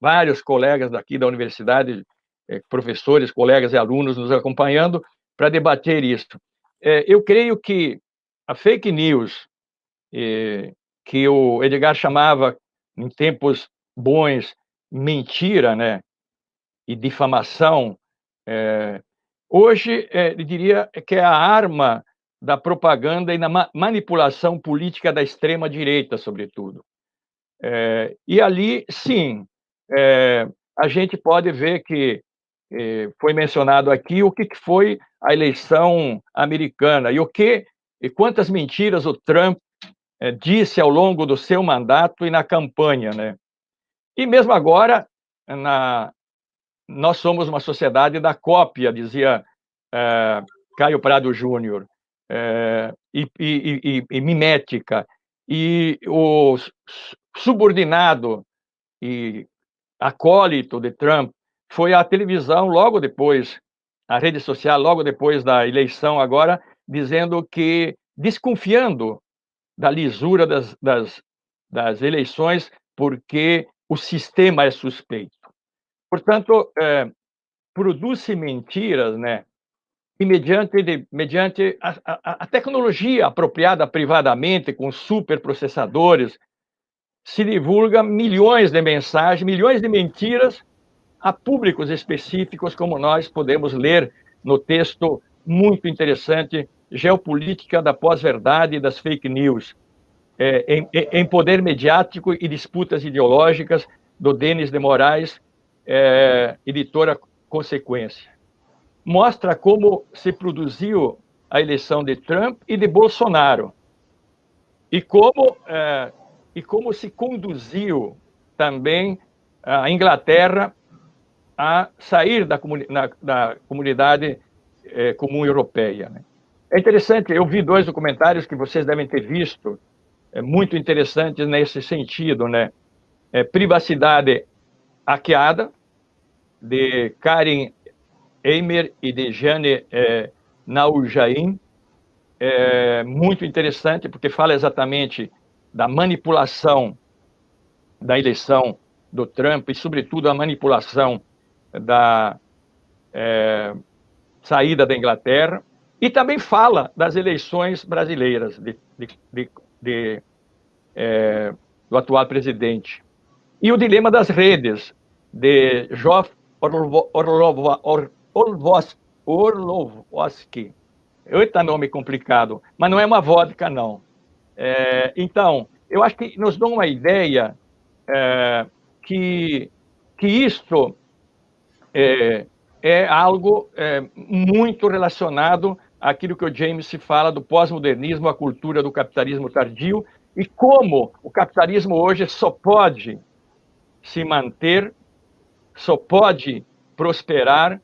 vários colegas daqui da universidade, professores, colegas e alunos nos acompanhando para debater isso. Eu creio que a fake news, que o Edgar chamava, em tempos bons, mentira, né, e difamação, hoje, eu diria que é a arma da propaganda e da manipulação política da extrema-direita, sobretudo. E ali, sim, a gente pode ver que foi mencionado aqui o que foi a eleição americana e quantas mentiras o Trump disse ao longo do seu mandato e na campanha, né? E mesmo agora, nós somos uma sociedade da cópia, dizia Caio Prado Júnior, e mimética. E o subordinado e acólito de Trump foi a televisão logo depois, a rede social logo depois da eleição agora, dizendo que, desconfiando da lisura das eleições, porque o sistema é suspeito. Portanto, produz-se mentiras, né? E mediante a tecnologia apropriada privadamente, com superprocessadores, se divulga milhões de mensagens, milhões de mentiras a públicos específicos, como nós podemos ler no texto muito interessante, Geopolítica da Pós-Verdade e das Fake News, em Poder Mediático e Disputas Ideológicas, do Denis de Moraes, editora Consequência. Mostra como se produziu a eleição de Trump e de Bolsonaro, e como se conduziu também a Inglaterra a sair da comunidade comum europeia, né? É interessante, eu vi 2 documentários que vocês devem ter visto, muito interessantes nesse sentido, né? Privacidade Hackeada, de Karen Eimer e de Jane Naujaim, muito interessante, porque fala exatamente da manipulação da eleição do Trump e, sobretudo, a manipulação da saída da Inglaterra, e também fala das eleições brasileiras do atual presidente. E o dilema das redes, de Joff Orlovsky. Eita, nome complicado, mas não é uma vodka, não. Então, eu acho que nos dá uma ideia que isto é algo muito relacionado àquilo que o James fala do pós-modernismo, a cultura do capitalismo tardio, e como o capitalismo hoje só pode se manter, só pode prosperar,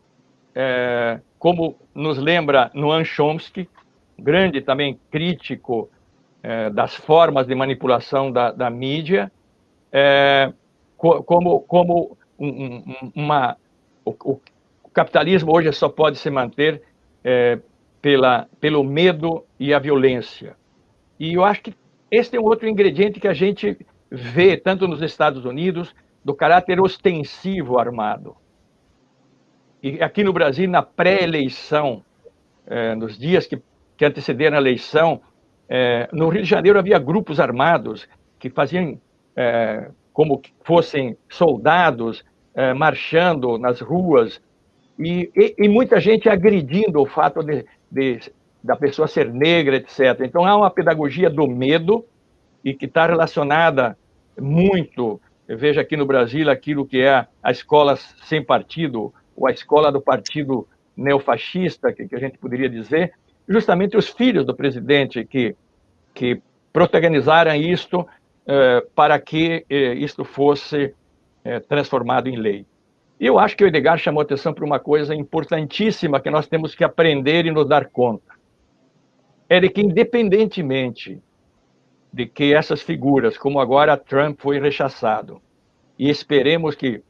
como nos lembra Noam Chomsky, grande também crítico das formas de manipulação da mídia, como o capitalismo hoje só pode se manter pelo medo e a violência. E eu acho que esse é um outro ingrediente que a gente vê, tanto nos Estados Unidos, do caráter ostensivo armado. E aqui no Brasil, na pré-eleição, nos dias que antecederam a eleição, no Rio de Janeiro havia grupos armados que faziam como que fossem soldados marchando nas ruas e muita gente agredindo o fato da pessoa ser negra, etc. Então há uma pedagogia do medo e que está relacionada muito, eu vejo aqui no Brasil, aquilo que é a escola sem partido, ou a escola do partido neofascista, que a gente poderia dizer, justamente os filhos do presidente que protagonizaram isto para que isto fosse transformado em lei. E eu acho que o Edgar chamou atenção para uma coisa importantíssima que nós temos que aprender e nos dar conta. É de que, independentemente de que essas figuras, como agora Trump foi rechaçado, e esperemos que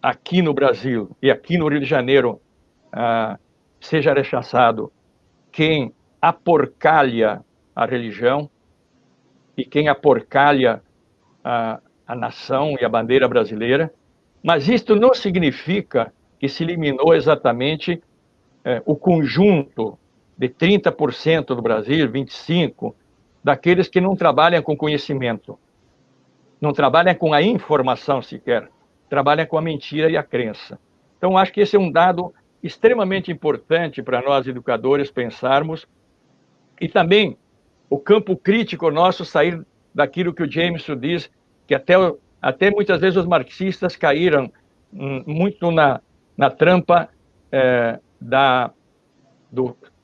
aqui no Brasil e aqui no Rio de Janeiro seja rechaçado quem aporcalha a religião e quem aporcalha a nação e a bandeira brasileira, mas isto não significa que se eliminou exatamente o conjunto de 30% do Brasil, 25%, daqueles que não trabalham com conhecimento, não trabalham com a informação sequer, trabalham com a mentira e a crença. Então, acho que esse é um dado extremamente importante para nós, educadores, pensarmos, e também o campo crítico nosso sair daquilo que o Jameson diz, que até muitas vezes os marxistas caíram muito na trampa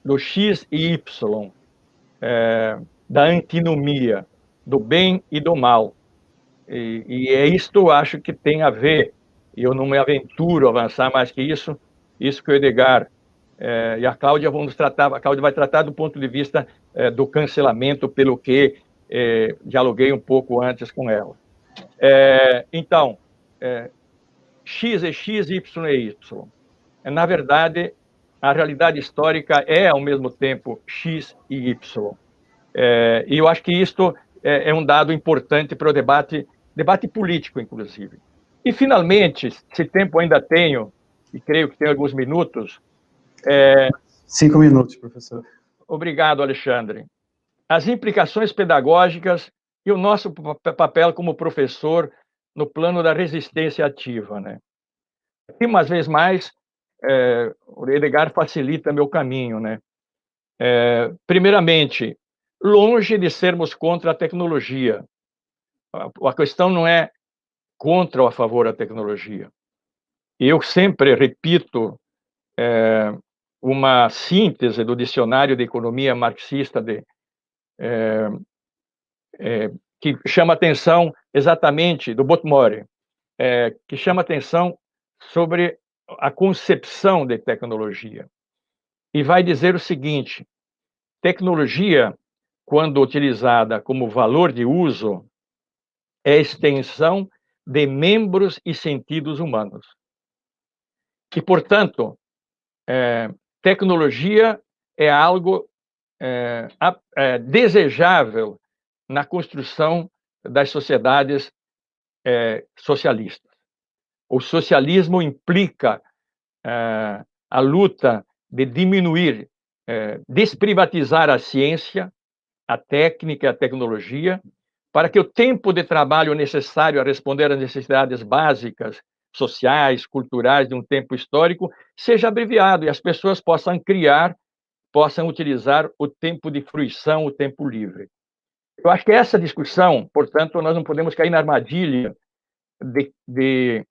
do X e Y, da antinomia, do bem e do mal. E é isto, acho que tem a ver, e eu não me aventuro a avançar mais que isso que o Edgar e a Cláudia vão nos tratar, a Cláudia vai tratar do ponto de vista do cancelamento, pelo que dialoguei um pouco antes com ela. Então, X é X, Y é Y. Na verdade, a realidade histórica é, ao mesmo tempo, X e Y. E eu acho que isto é um dado importante para o debate político, inclusive. E, finalmente, se tempo ainda tenho, e creio que tenho alguns minutos... 5 minutos, professor. Obrigado, Alexandre. As implicações pedagógicas e o nosso papel como professor no plano da resistência ativa, né? E, uma vez mais, o Edgar facilita meu caminho, né? Primeiramente, longe de sermos contra a tecnologia. A questão não é contra ou a favor da tecnologia. Eu sempre repito uma síntese do dicionário de economia marxista que chama atenção exatamente, do Botmore, que chama atenção sobre a concepção de tecnologia. E vai dizer o seguinte: tecnologia, quando utilizada como valor de uso, é extensão de membros e sentidos humanos. E, portanto, tecnologia é algo desejável na construção das sociedades socialistas. O socialismo implica a luta de diminuir, desprivatizar a ciência, a técnica e a tecnologia, para que o tempo de trabalho necessário a responder às necessidades básicas sociais, culturais de um tempo histórico, seja abreviado e as pessoas possam criar, possam utilizar o tempo de fruição, o tempo livre. Eu acho que essa discussão, portanto, nós não podemos cair na armadilha de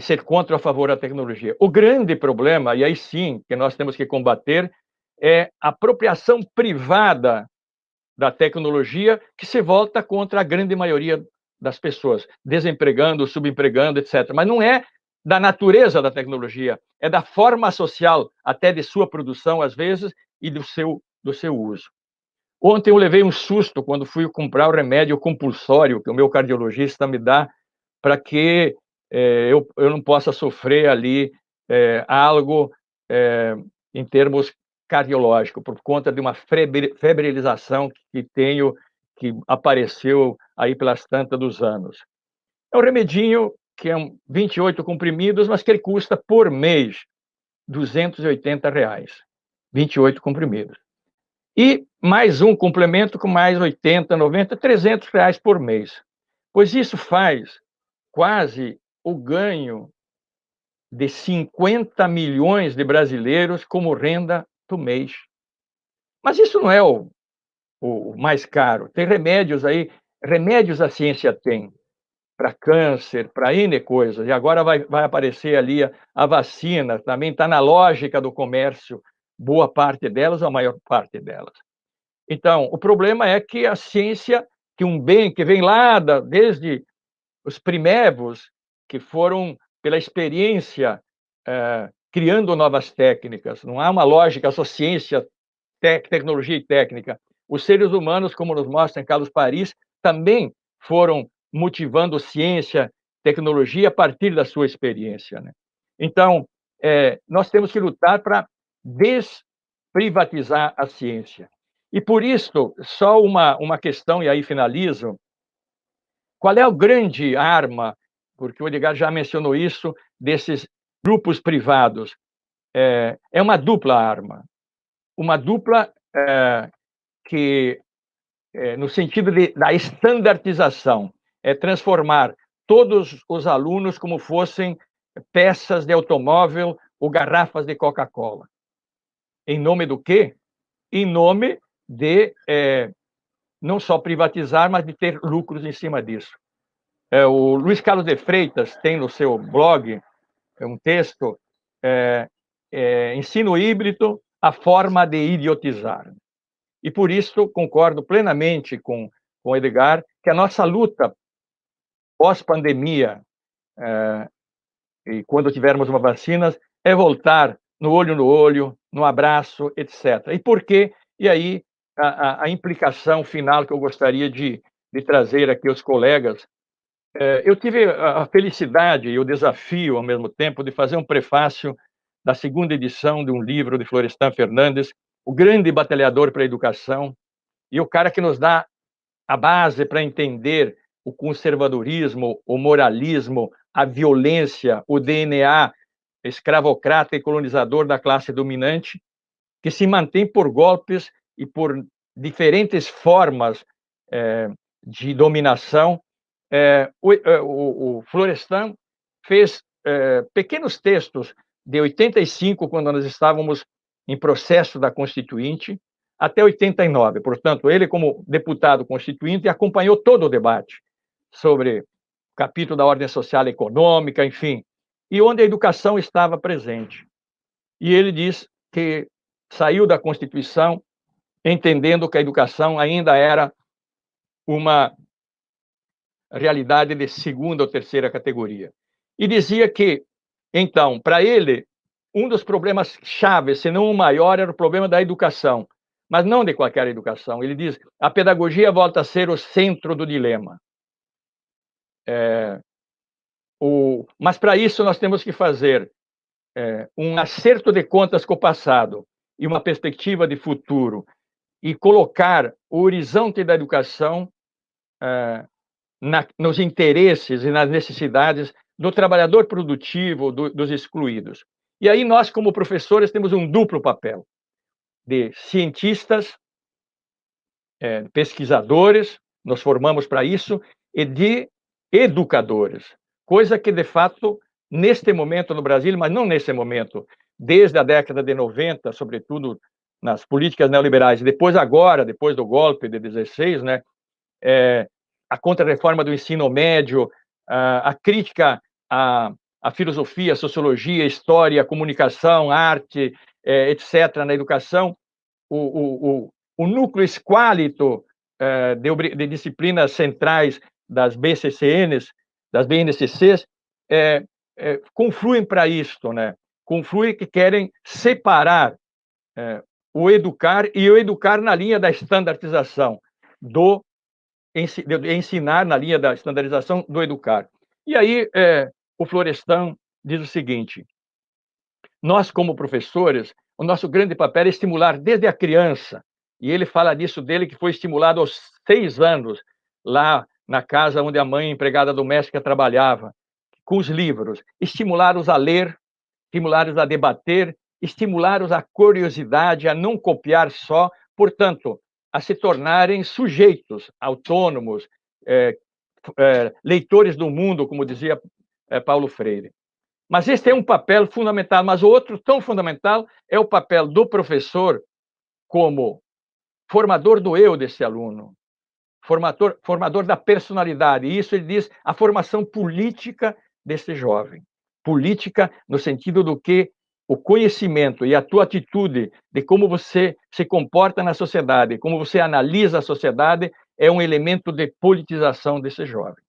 ser contra ou a favor da tecnologia. O grande problema, e aí sim que nós temos que combater, é a apropriação privada da tecnologia que se volta contra a grande maioria das pessoas, desempregando, subempregando, etc. Mas não é da natureza da tecnologia, é da forma social, até de sua produção, às vezes, e do seu uso. Ontem eu levei um susto quando fui comprar o remédio compulsório que o meu cardiologista me dá para que eu não possa sofrer ali algo em termos cardiológicos, por conta de uma febrilização que tenho, que apareceu aí pelas tantas dos anos. É um remedinho que é 28 comprimidos, mas que ele custa por mês R$280. 28 comprimidos. E mais um complemento com mais 80, 90, R$300 por mês. Pois isso faz quase o ganho de 50 milhões de brasileiros como renda do mês. Mas isso não é o mais caro. Tem remédios aí, remédios a ciência tem para câncer, para N coisas. E agora vai aparecer ali a vacina, também está na lógica do comércio, boa parte delas, a maior parte delas. Então, o problema é que a ciência, que um bem que vem lá desde os primevos, que foram pela experiência criando novas técnicas, não há uma lógica, só ciência, tecnologia e técnica. Os seres humanos, como nos mostra Carlos Paris, também foram motivando ciência, tecnologia a partir da sua experiência, né? Então, nós temos que lutar para desprivatizar a ciência. E por isso, só uma questão, e aí finalizo, qual é a grande arma, porque o Edgar já mencionou isso, desses grupos privados? É uma dupla arma. Uma dupla que, no sentido da estandartização, é transformar todos os alunos como fossem peças de automóvel ou garrafas de Coca-Cola. Em nome do quê? Em nome de não só privatizar, mas de ter lucros em cima disso. O Luiz Carlos de Freitas tem no seu blog um texto, Ensino Híbrido, a forma de idiotizar. E por isso concordo plenamente com o Edgar, que a nossa luta pós-pandemia, e quando tivermos uma vacina, é voltar no olho, no abraço, etc. E por quê? E aí a implicação final que eu gostaria de trazer aqui aos colegas. Eu tive a felicidade e o desafio, ao mesmo tempo, de fazer um prefácio da segunda edição de um livro de Florestan Fernandes, o grande batalhador para a educação, e o cara que nos dá a base para entender o conservadorismo, o moralismo, a violência, o DNA escravocrata e colonizador da classe dominante, que se mantém por golpes e por diferentes formas de dominação. O Florestan fez pequenos textos de 85, quando nós estávamos em processo da Constituinte, até 89. Portanto, ele, como deputado constituinte, acompanhou todo o debate sobre o capítulo da ordem social e econômica, enfim, e onde a educação estava presente. E ele diz que saiu da Constituição entendendo que a educação ainda era uma realidade de segunda ou terceira categoria. E dizia que, então, para ele, um dos problemas chaves, se não o maior, era o problema da educação, mas não de qualquer educação. Ele diz: a pedagogia volta a ser o centro do dilema. Mas para isso nós temos que fazer um acerto de contas com o passado e uma perspectiva de futuro, e colocar o horizonte da educação nos interesses e nas necessidades do trabalhador produtivo, dos excluídos. E aí nós, como professores, temos um duplo papel de cientistas, pesquisadores, nos formamos para isso, e de educadores, coisa que, de fato, neste momento no Brasil, mas não nesse momento, desde a década de 90, sobretudo nas políticas neoliberais, e depois agora, depois do golpe de 16, né, a contra-reforma do ensino médio, a crítica à filosofia, à sociologia, à história, à comunicação, arte, etc., na educação, o núcleo esquálito de disciplinas centrais das BCCNs, das BNCCs, confluem para isto, né? Confluem que querem separar o educar e o educar na linha da estandarização, de ensinar na linha da estandarização do educar. E aí o Florestan diz o seguinte: nós, como professores, o nosso grande papel é estimular desde a criança, e ele fala disso dele, que foi estimulado aos 6 anos, lá na casa onde a mãe empregada doméstica trabalhava, com os livros, estimulá-los a ler, estimulá-los a debater, estimulá-los a curiosidade, a não copiar só, portanto, a se tornarem sujeitos autônomos, leitores do mundo, como dizia Paulo Freire. Mas este é um papel fundamental, mas o outro tão fundamental é o papel do professor como formador do eu desse aluno, formador da personalidade. E isso ele diz a formação política desse jovem. Política no sentido do que o conhecimento e a tua atitude de como você se comporta na sociedade, como você analisa a sociedade, é um elemento de politização desse jovem.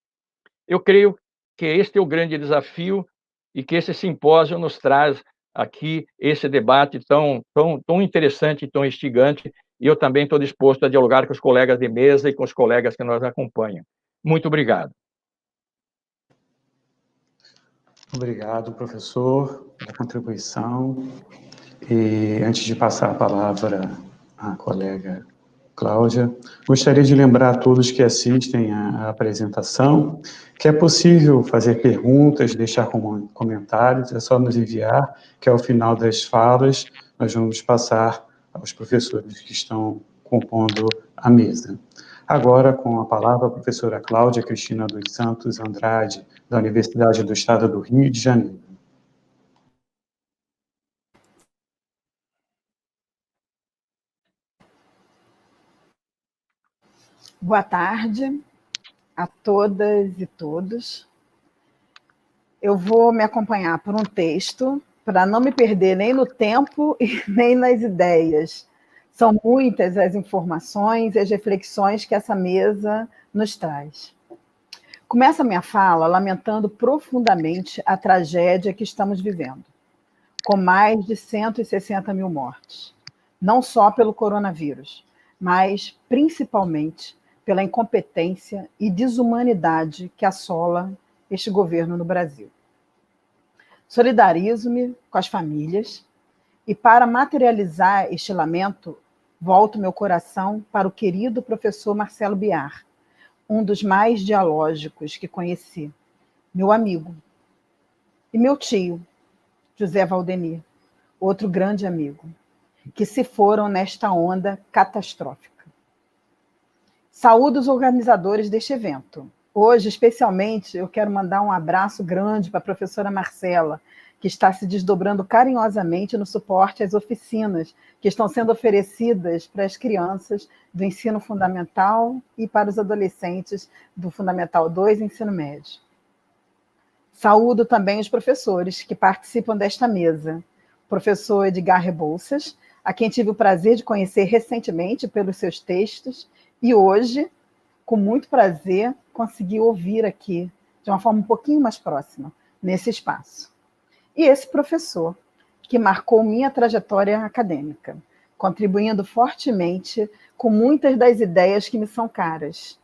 Eu creio que este é o grande desafio e que esse simpósio nos traz aqui esse debate tão interessante e tão instigante, e eu também estou disposto a dialogar com os colegas de mesa e com os colegas que nos acompanham. Muito obrigado. Obrigado, professor, pela contribuição. E antes de passar a palavra à colega Cláudia, gostaria de lembrar a todos que assistem à apresentação que é possível fazer perguntas, deixar comentários, é só nos enviar, que ao final das falas nós vamos passar aos professores que estão compondo a mesa. Agora, com a palavra, a professora Cláudia Cristina dos Santos Andrade, da Universidade do Estado do Rio de Janeiro. Boa tarde a todas e todos. Eu vou me acompanhar por um texto, para não me perder nem no tempo e nem nas ideias. São muitas as informações e as reflexões que essa mesa nos traz. Começo a minha fala lamentando profundamente a tragédia que estamos vivendo, com mais de 160 mil mortes, não só pelo coronavírus, mas principalmente pela incompetência e desumanidade que assola este governo no Brasil. Solidarizo-me com as famílias e, para materializar este lamento, volto meu coração para o querido professor Marcelo Biar, um dos mais dialógicos que conheci, meu amigo, e meu tio, José Valdemir, outro grande amigo, que se foram nesta onda catastrófica. Saúdo os organizadores deste evento. Hoje, especialmente, eu quero mandar um abraço grande para a professora Marcela, que está se desdobrando carinhosamente no suporte às oficinas que estão sendo oferecidas para as crianças do ensino fundamental e para os adolescentes do Fundamental 2 e ensino médio. Saúdo também os professores que participam desta mesa. O professor Edgar Rebouças, a quem tive o prazer de conhecer recentemente pelos seus textos, e hoje, com muito prazer, consegui ouvir aqui, de uma forma um pouquinho mais próxima, nesse espaço. E esse professor, que marcou minha trajetória acadêmica, contribuindo fortemente com muitas das ideias que me são caras,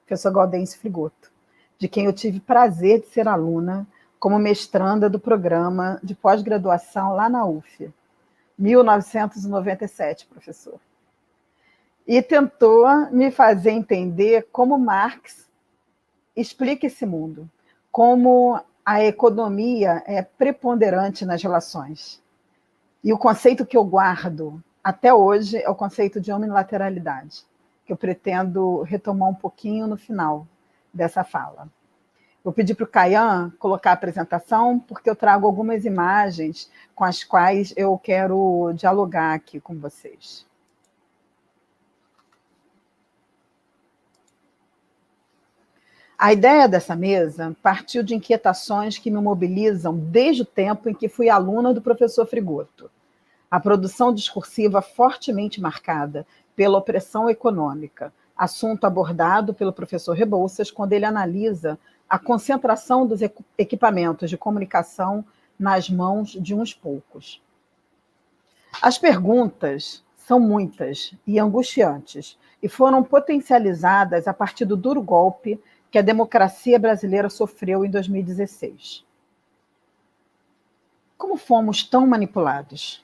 professor Gaudêncio Frigoto, de quem eu tive prazer de ser aluna como mestranda do programa de pós-graduação lá na UF, 1997, professor. E tentou me fazer entender como Marx explica esse mundo, como a economia é preponderante nas relações. E o conceito que eu guardo até hoje é o conceito de unilateralidade, que eu pretendo retomar um pouquinho no final dessa fala. Vou pedir para o Caian colocar a apresentação, porque eu trago algumas imagens com as quais eu quero dialogar aqui com vocês. A ideia dessa mesa partiu de inquietações que me mobilizam desde o tempo em que fui aluna do professor Frigoto. A produção discursiva fortemente marcada pela opressão econômica, assunto abordado pelo professor Rebouças quando ele analisa a concentração dos equipamentos de comunicação nas mãos de uns poucos. As perguntas são muitas e angustiantes e foram potencializadas a partir do duro golpe que a democracia brasileira sofreu em 2016. Como fomos tão manipulados?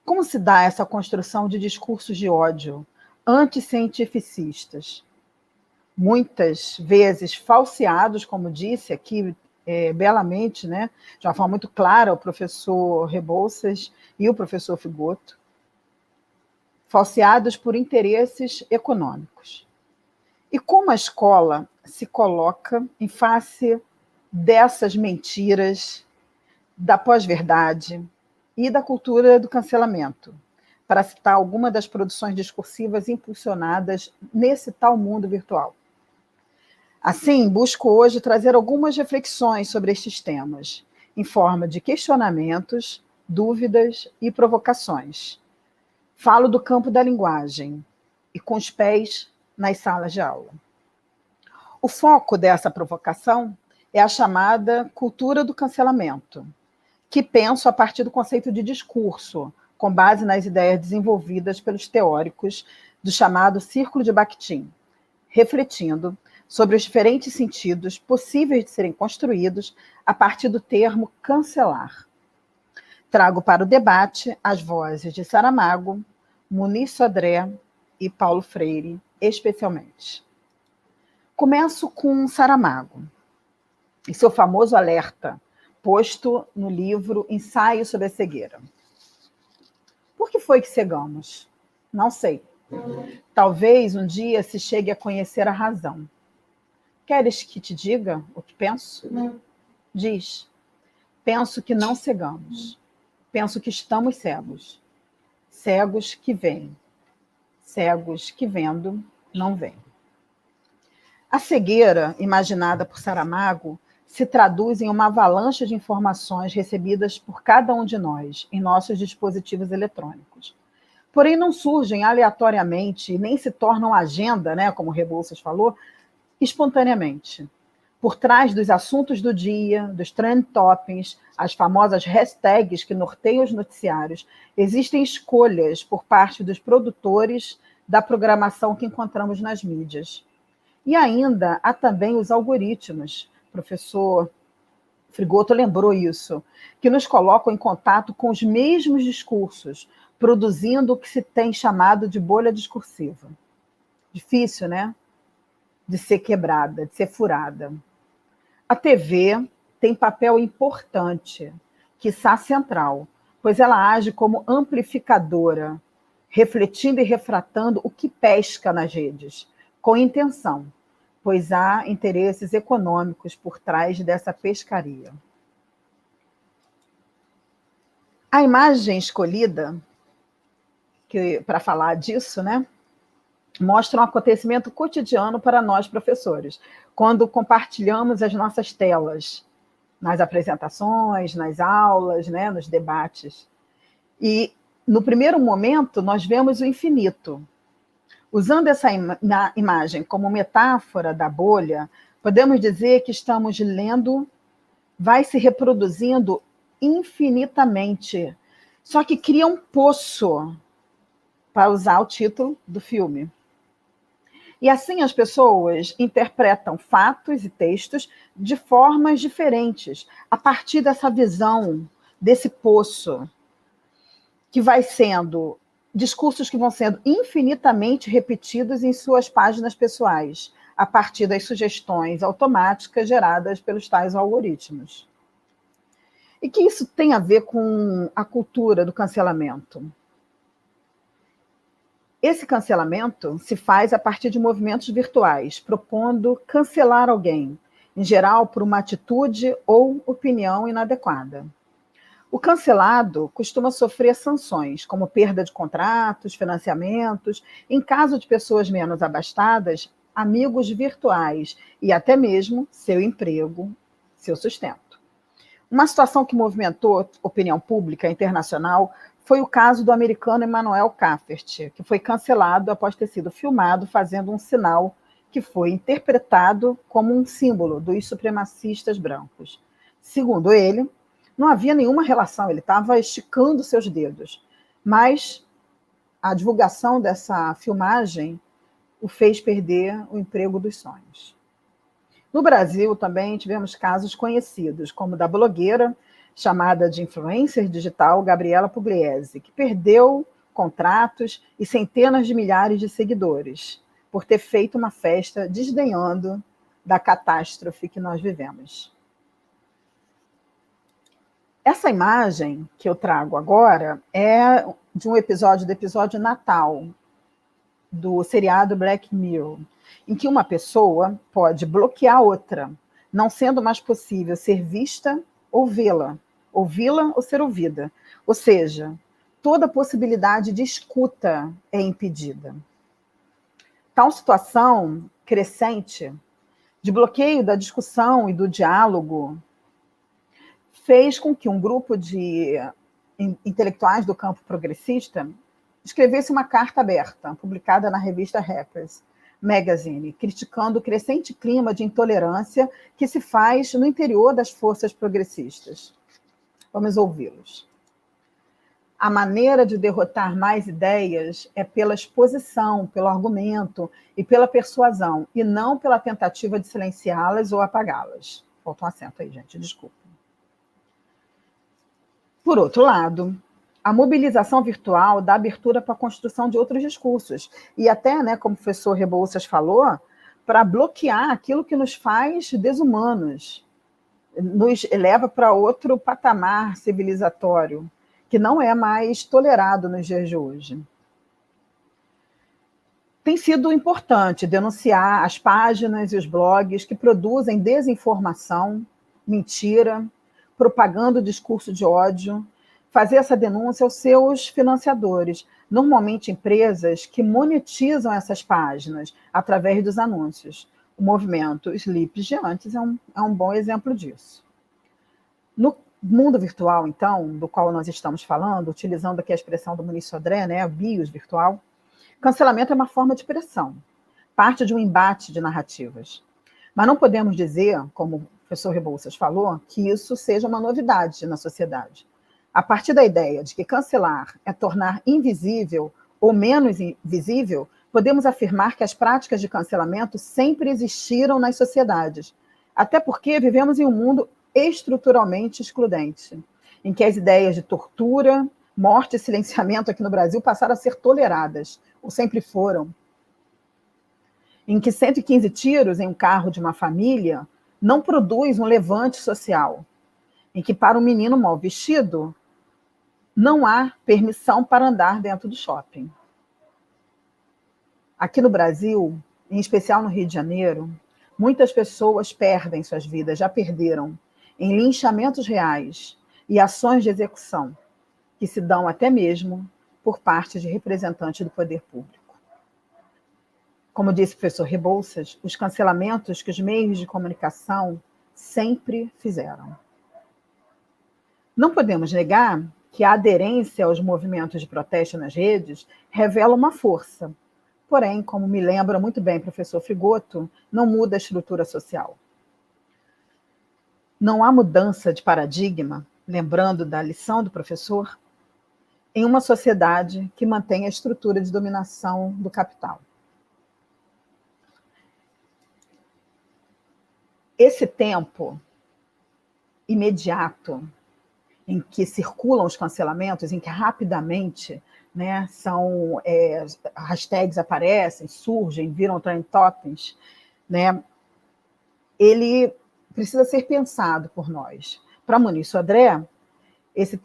Como se dá essa construção de discursos de ódio anticientificistas? Muitas vezes falseados, como disse aqui belamente, né, de uma forma muito clara, o professor Rebouças e o professor Frigoto, falseados por interesses econômicos. E como a escola se coloca em face dessas mentiras, da pós-verdade e da cultura do cancelamento, para citar alguma das produções discursivas impulsionadas nesse tal mundo virtual. Assim, busco hoje trazer algumas reflexões sobre estes temas, em forma de questionamentos, dúvidas e provocações. Falo do campo da linguagem e com os pés nas salas de aula. O foco dessa provocação é a chamada cultura do cancelamento, que penso a partir do conceito de discurso, com base nas ideias desenvolvidas pelos teóricos do chamado Círculo de Bakhtin, refletindo sobre os diferentes sentidos possíveis de serem construídos a partir do termo cancelar. Trago para o debate as vozes de Saramago, Muniz Sodré e Paulo Freire, especialmente. Começo com Saramago e seu famoso alerta, posto no livro Ensaio sobre a Cegueira. Por que foi que cegamos? Não sei. Talvez um dia se chegue a conhecer a razão. Queres que te diga o que penso? Diz. Penso que não cegamos. Penso que estamos cegos. Cegos que veem. Cegos que vendo não veem. A cegueira, imaginada por Saramago, se traduz em uma avalanche de informações recebidas por cada um de nós em nossos dispositivos eletrônicos. Porém, não surgem aleatoriamente e nem se tornam agenda, né, como Rebouças falou, espontaneamente. Por trás dos assuntos do dia, dos trend toppings, as famosas hashtags que norteiam os noticiários, existem escolhas por parte dos produtores da programação que encontramos nas mídias. E ainda há também os algoritmos, o professor Frigoto lembrou isso, que nos colocam em contato com os mesmos discursos, produzindo o que se tem chamado de bolha discursiva. Difícil, né? De ser quebrada, de ser furada. A TV tem papel importante, quiçá central, pois ela age como amplificadora, refletindo e refratando o que pesca nas redes, com intenção, pois há interesses econômicos por trás dessa pescaria. A imagem escolhida para falar disso, né, mostra um acontecimento cotidiano para nós, professores, quando compartilhamos as nossas telas, nas apresentações, nas aulas, né, nos debates. E, no primeiro momento, nós vemos o infinito. Usando essa imagem como metáfora da bolha, podemos dizer que estamos lendo, vai se reproduzindo infinitamente, só que cria um poço, para usar o título do filme. E assim as pessoas interpretam fatos e textos de formas diferentes, a partir dessa visão, desse poço, que vai sendo discursos que vão sendo infinitamente repetidos em suas páginas pessoais, a partir das sugestões automáticas geradas pelos tais algoritmos. E que isso tem a ver com a cultura do cancelamento? Esse cancelamento se faz a partir de movimentos virtuais, propondo cancelar alguém, em geral por uma atitude ou opinião inadequada. O cancelado costuma sofrer sanções, como perda de contratos, financiamentos, em caso de pessoas menos abastadas, amigos virtuais e até mesmo seu emprego, seu sustento. Uma situação que movimentou a opinião pública internacional foi o caso do americano Emmanuel Kaffert, que foi cancelado após ter sido filmado fazendo um sinal que foi interpretado como um símbolo dos supremacistas brancos. Segundo ele, não havia nenhuma relação, ele estava esticando seus dedos. Mas a divulgação dessa filmagem o fez perder o emprego dos sonhos. No Brasil também tivemos casos conhecidos, como o da blogueira, chamada de influencer digital, Gabriela Pugliese, que perdeu contratos e centenas de milhares de seguidores por ter feito uma festa desdenhando da catástrofe que nós vivemos. Essa imagem que eu trago agora é de um episódio, do episódio Natal, do seriado Black Mirror, em que uma pessoa pode bloquear outra, não sendo mais possível ser vista ou vê-la, ouvi-la ou ser ouvida. Ou seja, toda possibilidade de escuta é impedida. Tal situação crescente de bloqueio da discussão e do diálogo fez com que um grupo de intelectuais do campo progressista escrevesse uma carta aberta, publicada na revista Hackers Magazine, criticando o crescente clima de intolerância que se faz no interior das forças progressistas. Vamos ouvi-los. A maneira de derrotar mais ideias é pela exposição, pelo argumento e pela persuasão, e não pela tentativa de silenciá-las ou apagá-las. Falta um acento aí, gente, desculpa. Por outro lado, a mobilização virtual dá abertura para a construção de outros discursos. E até, né, como o professor Rebouças falou, para bloquear aquilo que nos faz desumanos, nos leva para outro patamar civilizatório, que não é mais tolerado nos dias de hoje. Tem sido importante denunciar as páginas e os blogs que produzem desinformação, mentira, propagando o discurso de ódio, fazer essa denúncia aos seus financiadores, normalmente empresas que monetizam essas páginas através dos anúncios. O movimento Sleep Giantes é um bom exemplo disso. No mundo virtual, então, do qual nós estamos falando, utilizando aqui a expressão do Muniz Sodré, né, bios virtual, cancelamento é uma forma de pressão, parte de um embate de narrativas. Mas não podemos dizer, como o professor Rebouças falou, que isso seja uma novidade na sociedade. A partir da ideia de que cancelar é tornar invisível ou menos visível, podemos afirmar que as práticas de cancelamento sempre existiram nas sociedades, até porque vivemos em um mundo estruturalmente excludente, em que as ideias de tortura, morte e silenciamento aqui no Brasil passaram a ser toleradas, ou sempre foram. Em que 115 tiros em um carro de uma família não produz um levante social, em que para um menino mal vestido não há permissão para andar dentro do shopping. Aqui no Brasil, em especial no Rio de Janeiro, muitas pessoas perdem suas vidas, já perderam, em linchamentos reais e ações de execução, que se dão até mesmo por parte de representantes do poder público. Como disse o professor Rebouças, os cancelamentos que os meios de comunicação sempre fizeram. Não podemos negar que a aderência aos movimentos de protesto nas redes revela uma força. Porém, como me lembra muito bem o professor Frigoto, não muda a estrutura social. Não há mudança de paradigma, lembrando da lição do professor, em uma sociedade que mantém a estrutura de dominação do capital. Esse tempo imediato em que circulam os cancelamentos, em que rapidamente, né, hashtags aparecem, surgem, viram trend topics, né, ele precisa ser pensado por nós. Para Muniz Sodré, essa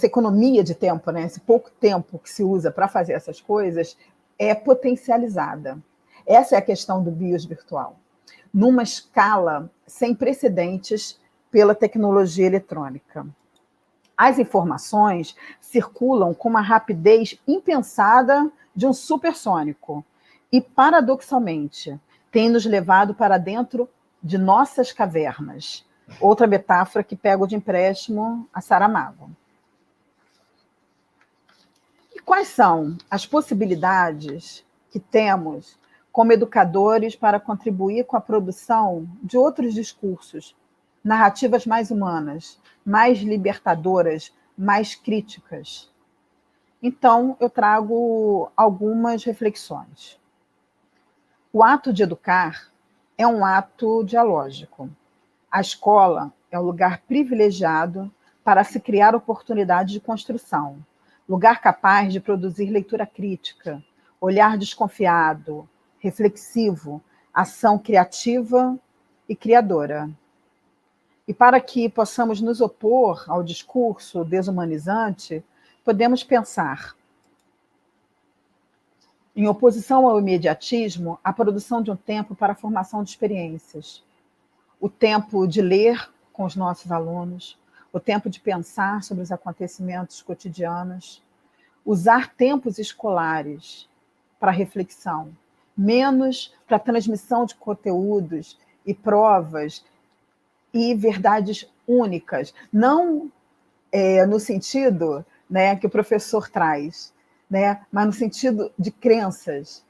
economia de tempo, né, esse pouco tempo que se usa para fazer essas coisas, é potencializada. Essa é a questão do bios virtual. numa escala sem precedentes pela tecnologia eletrônica. As informações circulam com uma rapidez impensada de um supersônico e, paradoxalmente, tem nos levado para dentro de nossas cavernas. Outra metáfora que pego de empréstimo a Saramago. E quais são as possibilidades que temos como educadores para contribuir com a produção de outros discursos, narrativas mais humanas, mais libertadoras, mais críticas? Então, eu trago algumas reflexões. O ato de educar é um ato dialógico. A escola é um lugar privilegiado para se criar oportunidades de construção, lugar capaz de produzir leitura crítica, olhar desconfiado, reflexivo, ação criativa e criadora. E para que possamos nos opor ao discurso desumanizante, podemos pensar em oposição ao imediatismo, a produção de um tempo para a formação de experiências. O tempo de ler com os nossos alunos, o tempo de pensar sobre os acontecimentos cotidianos, usar tempos escolares para reflexão, menos para transmissão de conteúdos e provas e verdades únicas, não no sentido, né, que o professor traz, né, mas no sentido de crenças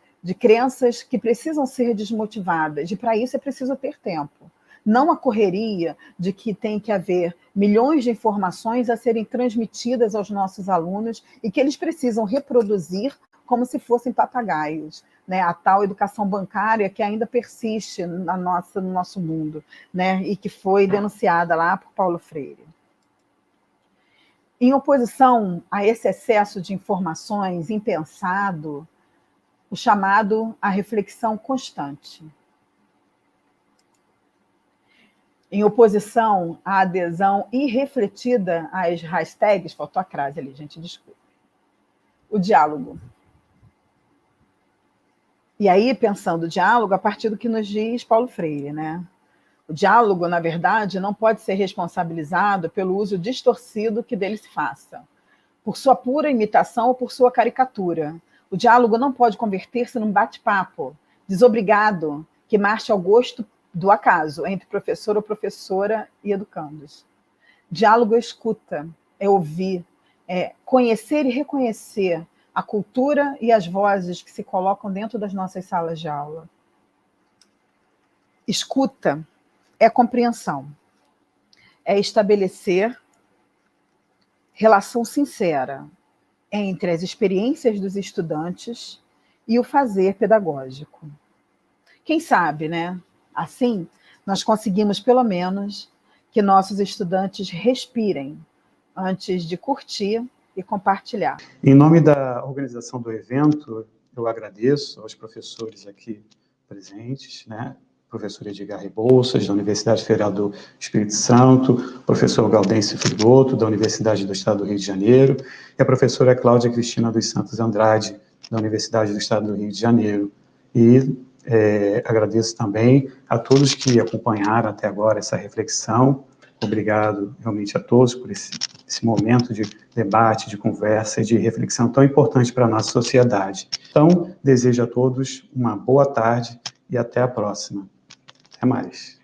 que precisam ser desmotivadas, e para isso é preciso ter tempo. Não a correria de que tem que haver milhões de informações a serem transmitidas aos nossos alunos e que eles precisam reproduzir como se fossem papagaios, né? A tal educação bancária que ainda persiste no nosso mundo, né? E que foi denunciada lá por Paulo Freire. Em oposição a esse excesso de informações impensado, o chamado à reflexão constante. Em oposição à adesão irrefletida às hashtags, faltou a crase ali, gente, desculpe. O diálogo. E aí, pensando o diálogo a partir do que nos diz Paulo Freire, né? O diálogo, na verdade, não pode ser responsabilizado pelo uso distorcido que dele se faça, por sua pura imitação ou por sua caricatura. O diálogo não pode converter-se num bate-papo desobrigado que marche ao gosto do acaso entre professor ou professora e educandos. Diálogo é escuta, é ouvir, é conhecer e reconhecer a cultura e as vozes que se colocam dentro das nossas salas de aula. Escuta é compreensão, é estabelecer relação sincera entre as experiências dos estudantes e o fazer pedagógico. Quem sabe, né? Assim, nós conseguimos, pelo menos, que nossos estudantes respirem antes de curtir e compartilhar. Em nome da organização do evento, eu agradeço aos professores aqui presentes, né? Professor Edgar Rebouças, da Universidade Federal do Espírito Santo, professor Gaudêncio Frigoto, da Universidade do Estado do Rio de Janeiro, e a professora Cláudia Cristina dos Santos Andrade, da Universidade do Estado do Rio de Janeiro. E agradeço também a todos que acompanharam até agora essa reflexão. Obrigado realmente a todos por esse momento de debate, de conversa e de reflexão tão importante para a nossa sociedade. Então, desejo a todos uma boa tarde e até a próxima. Até mais.